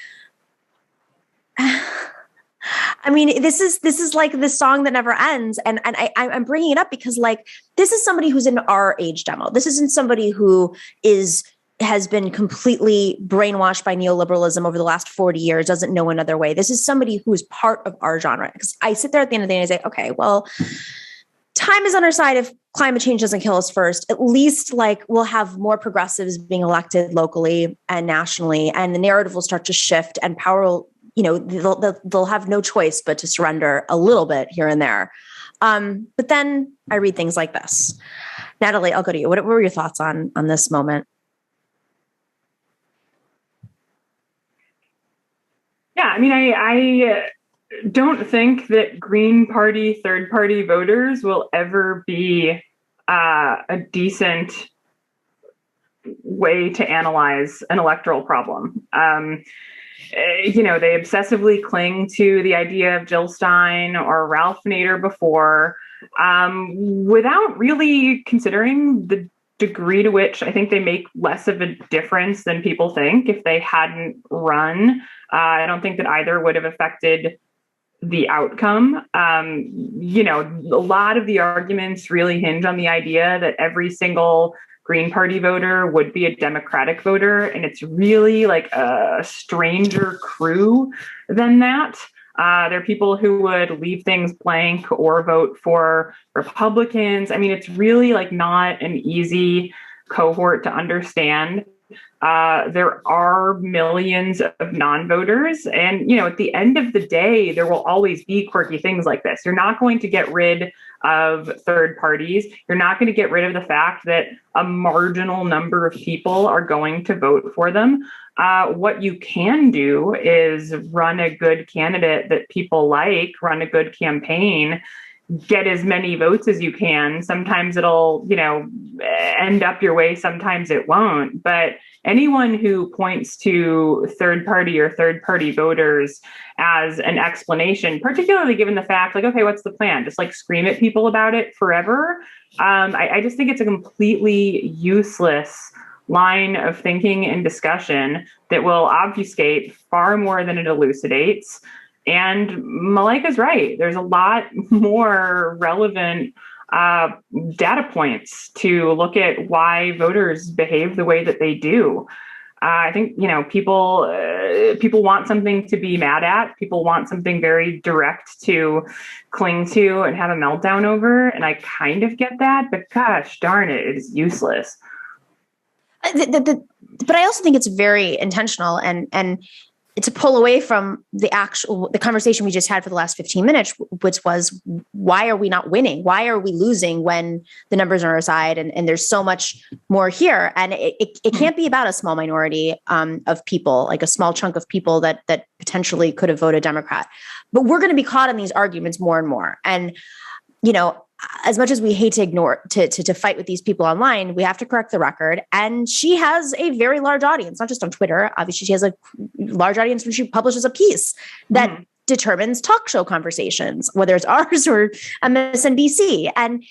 I mean, this is like the song that never ends. And I'm bringing it up because like, this is somebody who's in our age demo. This isn't somebody who has been completely brainwashed by neoliberalism over the last 40 years, doesn't know another way. This is somebody who is part of our genre. Because I sit there at the end of the day and I say, okay, well, time is on our side if climate change doesn't kill us first. At least like we'll have more progressives being elected locally and nationally, and the narrative will start to shift and power will, they'll have no choice but to surrender a little bit here and there. But then I read things like this. Natalie, I'll go to you. What were your thoughts on this moment? Yeah, I mean, I don't think that Green Party, third party voters will ever be a decent way to analyze an electoral problem. They obsessively cling to the idea of Jill Stein or Ralph Nader before, without really considering the degree to which I think they make less of a difference than people think. If they hadn't run, I don't think that either would have affected the outcome. A lot of the arguments really hinge on the idea that every single Green Party voter would be a Democratic voter. And it's really like a stranger crew than that. There are people who would leave things blank or vote for Republicans. I mean, it's really like not an easy cohort to understand. There are millions of non-voters. And, at the end of the day, there will always be quirky things like this. You're not going to get rid of third parties. You're not going to get rid of the fact that a marginal number of people are going to vote for them. What you can do is run a good candidate that people like, run a good campaign, get as many votes as you can. Sometimes it'll, end up your way. Sometimes it won't. But anyone who points to third party voters as an explanation, particularly given the fact, like, okay, what's the plan? Just like scream at people about it forever. I just think it's a completely useless line of thinking and discussion that will obfuscate far more than it elucidates. And Malaika's right. There's a lot more relevant data points to look at why voters behave the way that they do. I think, people want something to be mad at. People want something very direct to cling to and have a meltdown over. And I kind of get that, but gosh darn it, it is useless. But I also think it's very intentional and to pull away from the conversation we just had for the last 15 minutes, which was, why are we not winning? Why are we losing when the numbers are on our side? And there's so much more here. And it can't be about a small minority of people, like a small chunk of people that potentially could have voted Democrat. But we're going to be caught in these arguments more and more. And, as much as we hate to ignore, to fight with these people online, we have to correct the record. And she has a very large audience, not just on Twitter. Obviously, she has a large audience when she publishes a piece that determines talk show conversations, whether it's ours or MSNBC. And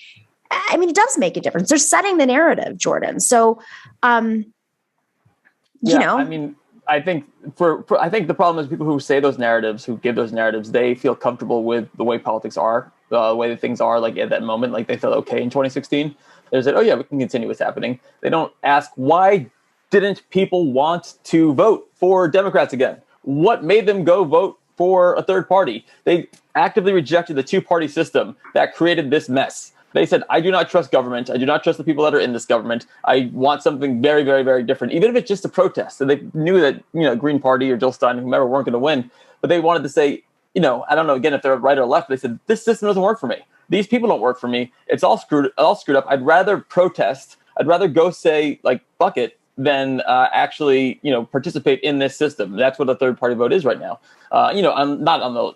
I mean, it does make a difference. They're setting the narrative, Jordan. So, I mean, I think I think the problem is people who say those narratives, who give those narratives, they feel comfortable with the way politics are, the way that things are, like at that moment, like they felt okay in 2016. They said, oh yeah, we can continue what's happening. They don't ask, why didn't people want to vote for Democrats again? What made them go vote for a third party? They actively rejected the two-party system that created this mess. They said, I do not trust government. I do not trust the people that are in this government. I want something very, very, very different, even if it's just a protest. And they knew that, Green Party or Jill Stein, whomever, weren't going to win. But they wanted to say, I don't know, again, if they're right or left, they said, this system doesn't work for me. These people don't work for me. It's all screwed up. I'd rather protest. I'd rather go say, like, fuck it, than actually, participate in this system. That's what a third party vote is right now. I'm not on the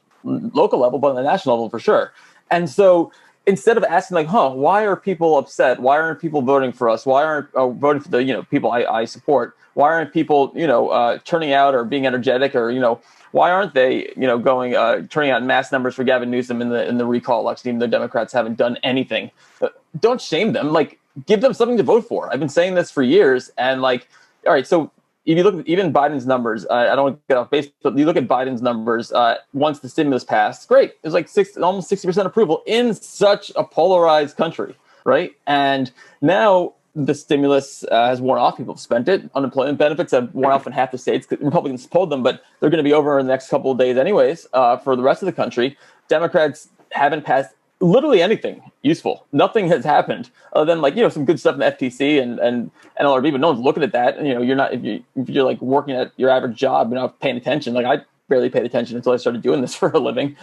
local level, but on the national level for sure. And so instead of asking like, why are people upset? Why aren't people voting for us? Why aren't voting for the, people I support? Why aren't people, turning out or being energetic or, why aren't they, turning out in mass numbers for Gavin Newsom in the recall election, even though Democrats haven't done anything? Don't shame them. Like, give them something to vote for. I've been saying this for years. And like, all right, so, if you look at even Biden's numbers, I don't want to get off base, but you look at Biden's numbers once the stimulus passed, great. It was like almost 60% approval in such a polarized country, right? And now the stimulus has worn off. People have spent it. Unemployment benefits have worn off in half the states. Republicans pulled them, but they're going to be over in the next couple of days anyways for the rest of the country. Democrats haven't passed literally anything useful. Nothing has happened other than like, some good stuff in the FTC and NLRB, but no one's looking at that. And, you're not, if you're like working at your average job, you're not paying attention. Like I barely paid attention until I started doing this for a living.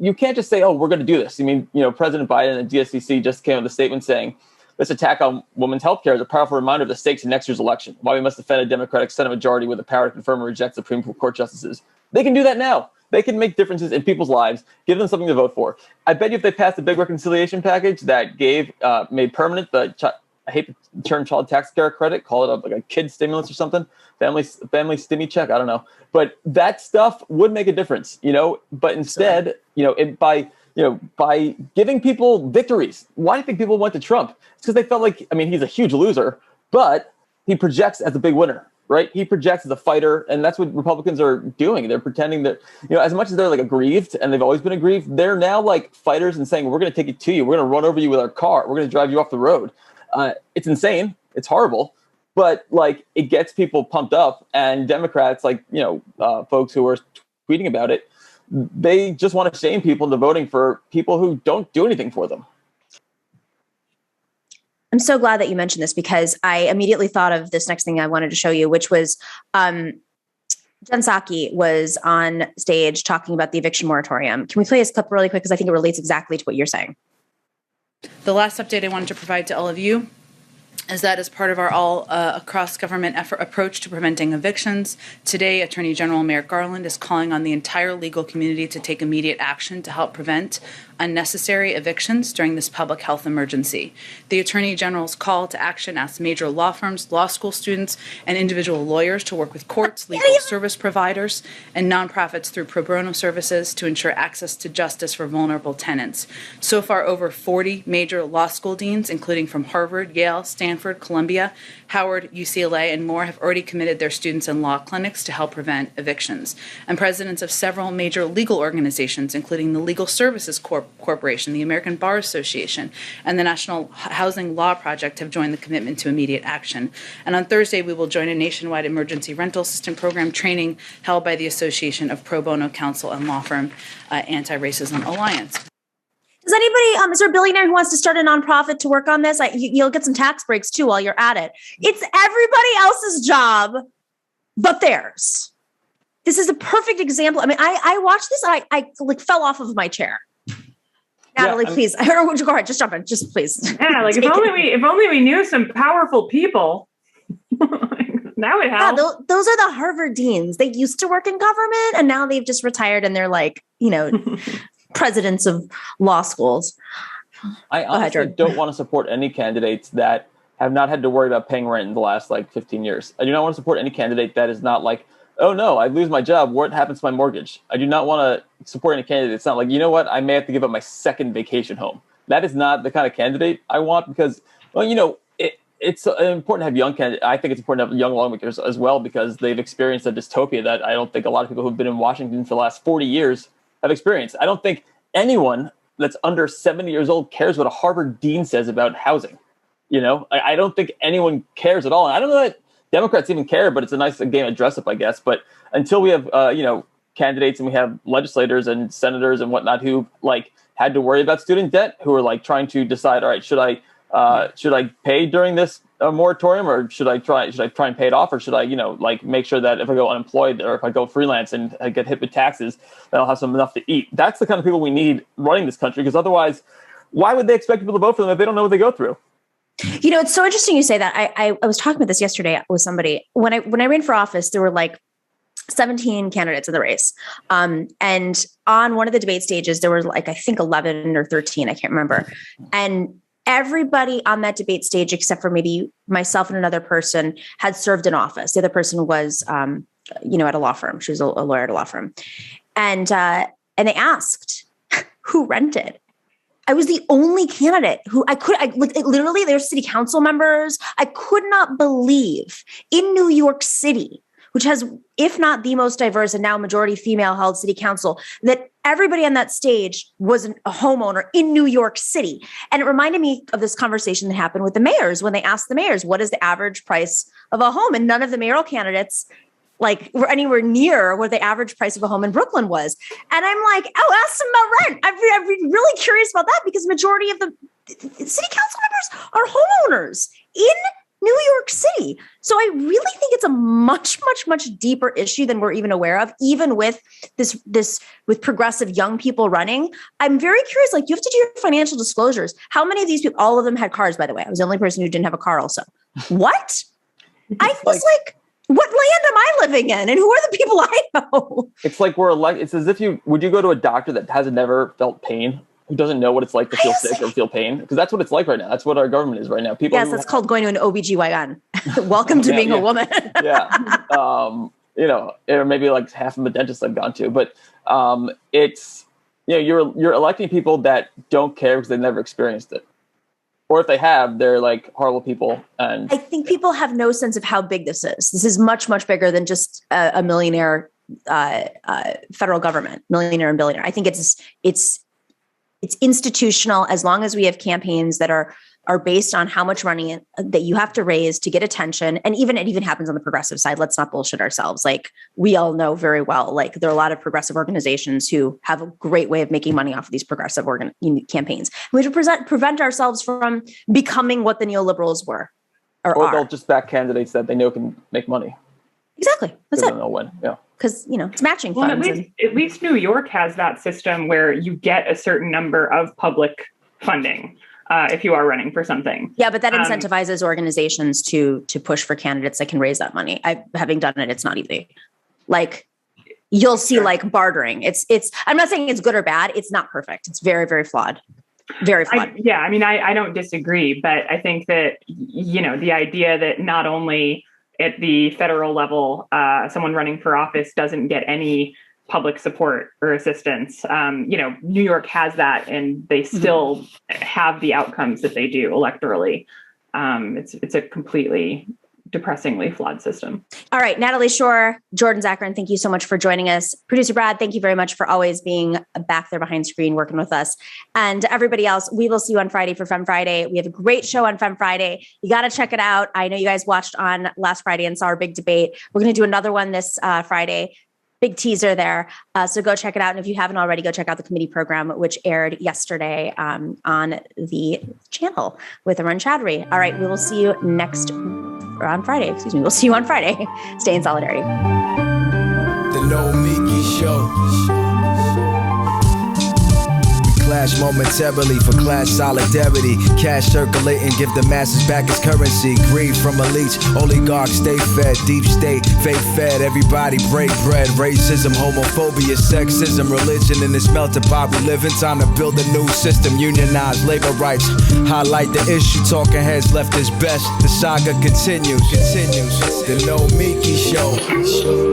You can't just say, oh, we're going to do this. I mean, President Biden and the DSCC just came with a statement saying this attack on women's health care is a powerful reminder of the stakes in next year's election, why we must defend a Democratic Senate majority with the power to confirm or reject Supreme Court justices. They can do that now. They can make differences in people's lives, give them something to vote for. I bet you if they passed a big reconciliation package that made permanent I hate the term child tax care credit, call it like a kid stimulus or something, family stimmy check, I don't know. But that stuff would make a difference, but instead, by giving people victories. Why do you think people went to Trump? It's because they felt like, he's a huge loser, but he projects as a big winner. Right? He projects as a fighter, and that's what Republicans are doing. They're pretending that, as much as they're like aggrieved, and they've always been aggrieved, they're now like fighters and saying, we're going to take it to you. We're going to run over you with our car. We're going to drive you off the road. It's insane. It's horrible. But like it gets people pumped up, and Democrats, folks who are tweeting about it, they just want to shame people into voting for people who don't do anything for them. I'm so glad that you mentioned this because I immediately thought of this next thing I wanted to show you, which was Jen Psaki was on stage talking about the eviction moratorium. Can we play this clip really quick? Because I think it relates exactly to what you're saying. The last update I wanted to provide to all of you is that as part of our across government approach to preventing evictions, today Attorney General Merrick Garland is calling on the entire legal community to take immediate action to help prevent unnecessary evictions during this public health emergency. The Attorney General's call to action asks major law firms, law school students, and individual lawyers to work with courts, legal service providers, and nonprofits through pro bono services to ensure access to justice for vulnerable tenants. So far, over 40 major law school deans, including from Harvard, Yale, Stanford, Columbia, Howard, UCLA, and more, have already committed their students in law clinics to help prevent evictions. And presidents of several major legal organizations, including the Legal Services Corporation, the American Bar Association, and the National Housing Law Project, have joined the commitment to immediate action. And on Thursday, we will join a nationwide emergency rental assistance program training held by the Association of Pro Bono Counsel and Law Firm Anti-Racism Alliance. Does anybody, is there a billionaire who wants to start a nonprofit to work on this? You'll get some tax breaks too while you're at it. It's everybody else's job but theirs. This is a perfect example. I watched this and I fell off of my chair. Natalie, please. Or would you go ahead? Just jump in. Just please. Yeah, like if only we knew some powerful people. That would help. Yeah, those are the Harvard deans. They used to work in government and now they've just retired and they're like, presidents of law schools. I honestly don't want to support any candidates that have not had to worry about paying rent in the last 15 years. I do not want to support any candidate that is not like, oh no, I lose my job. What happens to my mortgage? I do not want to support any candidate. It's not like, you know what? I may have to give up my second vacation home. That is not the kind of candidate I want because, it's important to have young candidates. I think it's important to have young lawmakers as well because they've experienced a dystopia that I don't think a lot of people who've been in Washington for the last 40 years have experienced. I don't think anyone that's under 70 years old cares what a Harvard dean says about housing. I don't think anyone cares at all. And I don't know that Democrats even care, but it's a nice game of dress up, I guess. But until we have, candidates and we have legislators and senators and whatnot who had to worry about student debt, who are trying to decide, all right, should I pay during this moratorium or should I try and pay it off? Or should I, make sure that if I go unemployed or if I go freelance and I get hit with taxes, that I'll have enough to eat. That's the kind of people we need running this country because otherwise, why would they expect people to vote for them if they don't know what they go through? It's so interesting you say that. I was talking about this yesterday with somebody. When I ran for office, there were 17 candidates in the race. And on one of the debate stages, there were I think 11 or 13, I can't remember. And everybody on that debate stage, except for maybe myself and another person, had served in office. The other person was, at a law firm. She was a lawyer at a law firm. And they asked who rented. I was the only candidate who literally, there's city council members. I could not believe in New York City, which has, if not the most diverse and now majority female held city council, that everybody on that stage was a homeowner in New York City. And it reminded me of this conversation that happened with the mayors when they asked the mayors, what is the average price of a home? And none of the mayoral candidates were anywhere near what the average price of a home in Brooklyn was. And I'm like, oh, ask them about rent. I'm really curious about that because majority of the city council members are homeowners in New York City. So I really think it's a much, much, much deeper issue than we're even aware of, even with this with progressive young people running. I'm very curious, you have to do your financial disclosures. How many of these people, all of them had cars, by the way. I was the only person who didn't have a car also. What? I was what land am I living in? And who are the people I know? It's like it's as if would you go to a doctor that has never felt pain, who doesn't know what it's like to feel sick or feel pain? Because that's what it's like right now. That's what our government is right now. People. Yes, that's called going to an OBGYN. Welcome to being a woman. Yeah. Or maybe half of the dentists I've gone to. But it's, you're electing people that don't care because they've never experienced it. Or if they have, they're horrible people. And I think people have no sense of how big this is. This is much, much bigger than just a millionaire federal government, millionaire and billionaire. I think it's institutional. As long as we have campaigns that are based on how much money that you have to raise to get attention. And it even happens on the progressive side. Let's not bullshit ourselves. We all know very well, there are a lot of progressive organizations who have a great way of making money off of these progressive campaigns. We have to prevent ourselves from becoming what the neoliberals were or they'll just back candidates that they know can make money. Exactly. That's it. They don't know when. Yeah. Because, it's matching funds. At least New York has that system where you get a certain number of public funding. If you are running for something. Yeah, but that incentivizes organizations to push for candidates that can raise that money. Having done it, it's not easy. You'll see bartering. It's I'm not saying it's good or bad. It's not perfect. It's very, very flawed. Very flawed. I don't disagree, but I think that, the idea that not only at the federal level, someone running for office doesn't get any public support or assistance. New York has that, and they still have the outcomes that they do electorally. It's a completely depressingly flawed system. All right, Natalie Shure, Jordan Zakarin, thank you so much for joining us. Producer Brad, thank you very much for always being back there behind screen working with us. And everybody else, we will see you on Friday for Femme Friday. We have a great show on Femme Friday. You got to check it out. I know you guys watched on last Friday and saw our big debate. We're going to do another one this Friday. Big teaser there. So go check it out. And if you haven't already, go check out the committee program, which aired yesterday on the channel with Arun Chaudhry. All right. We will see you on Friday. We'll see you on Friday. Stay in solidarity. The Nomiki Show. Clash momentarily for class solidarity. Cash circulating, give the masses back its currency. Greed from elites, oligarchs stay fed. Deep state, fake fed, everybody break bread. Racism, homophobia, sexism, religion in this melting pot we live in. Time to build a new system, unionize labor rights. Highlight the issue, talking heads left is best. The saga continues. The Nomiki Show.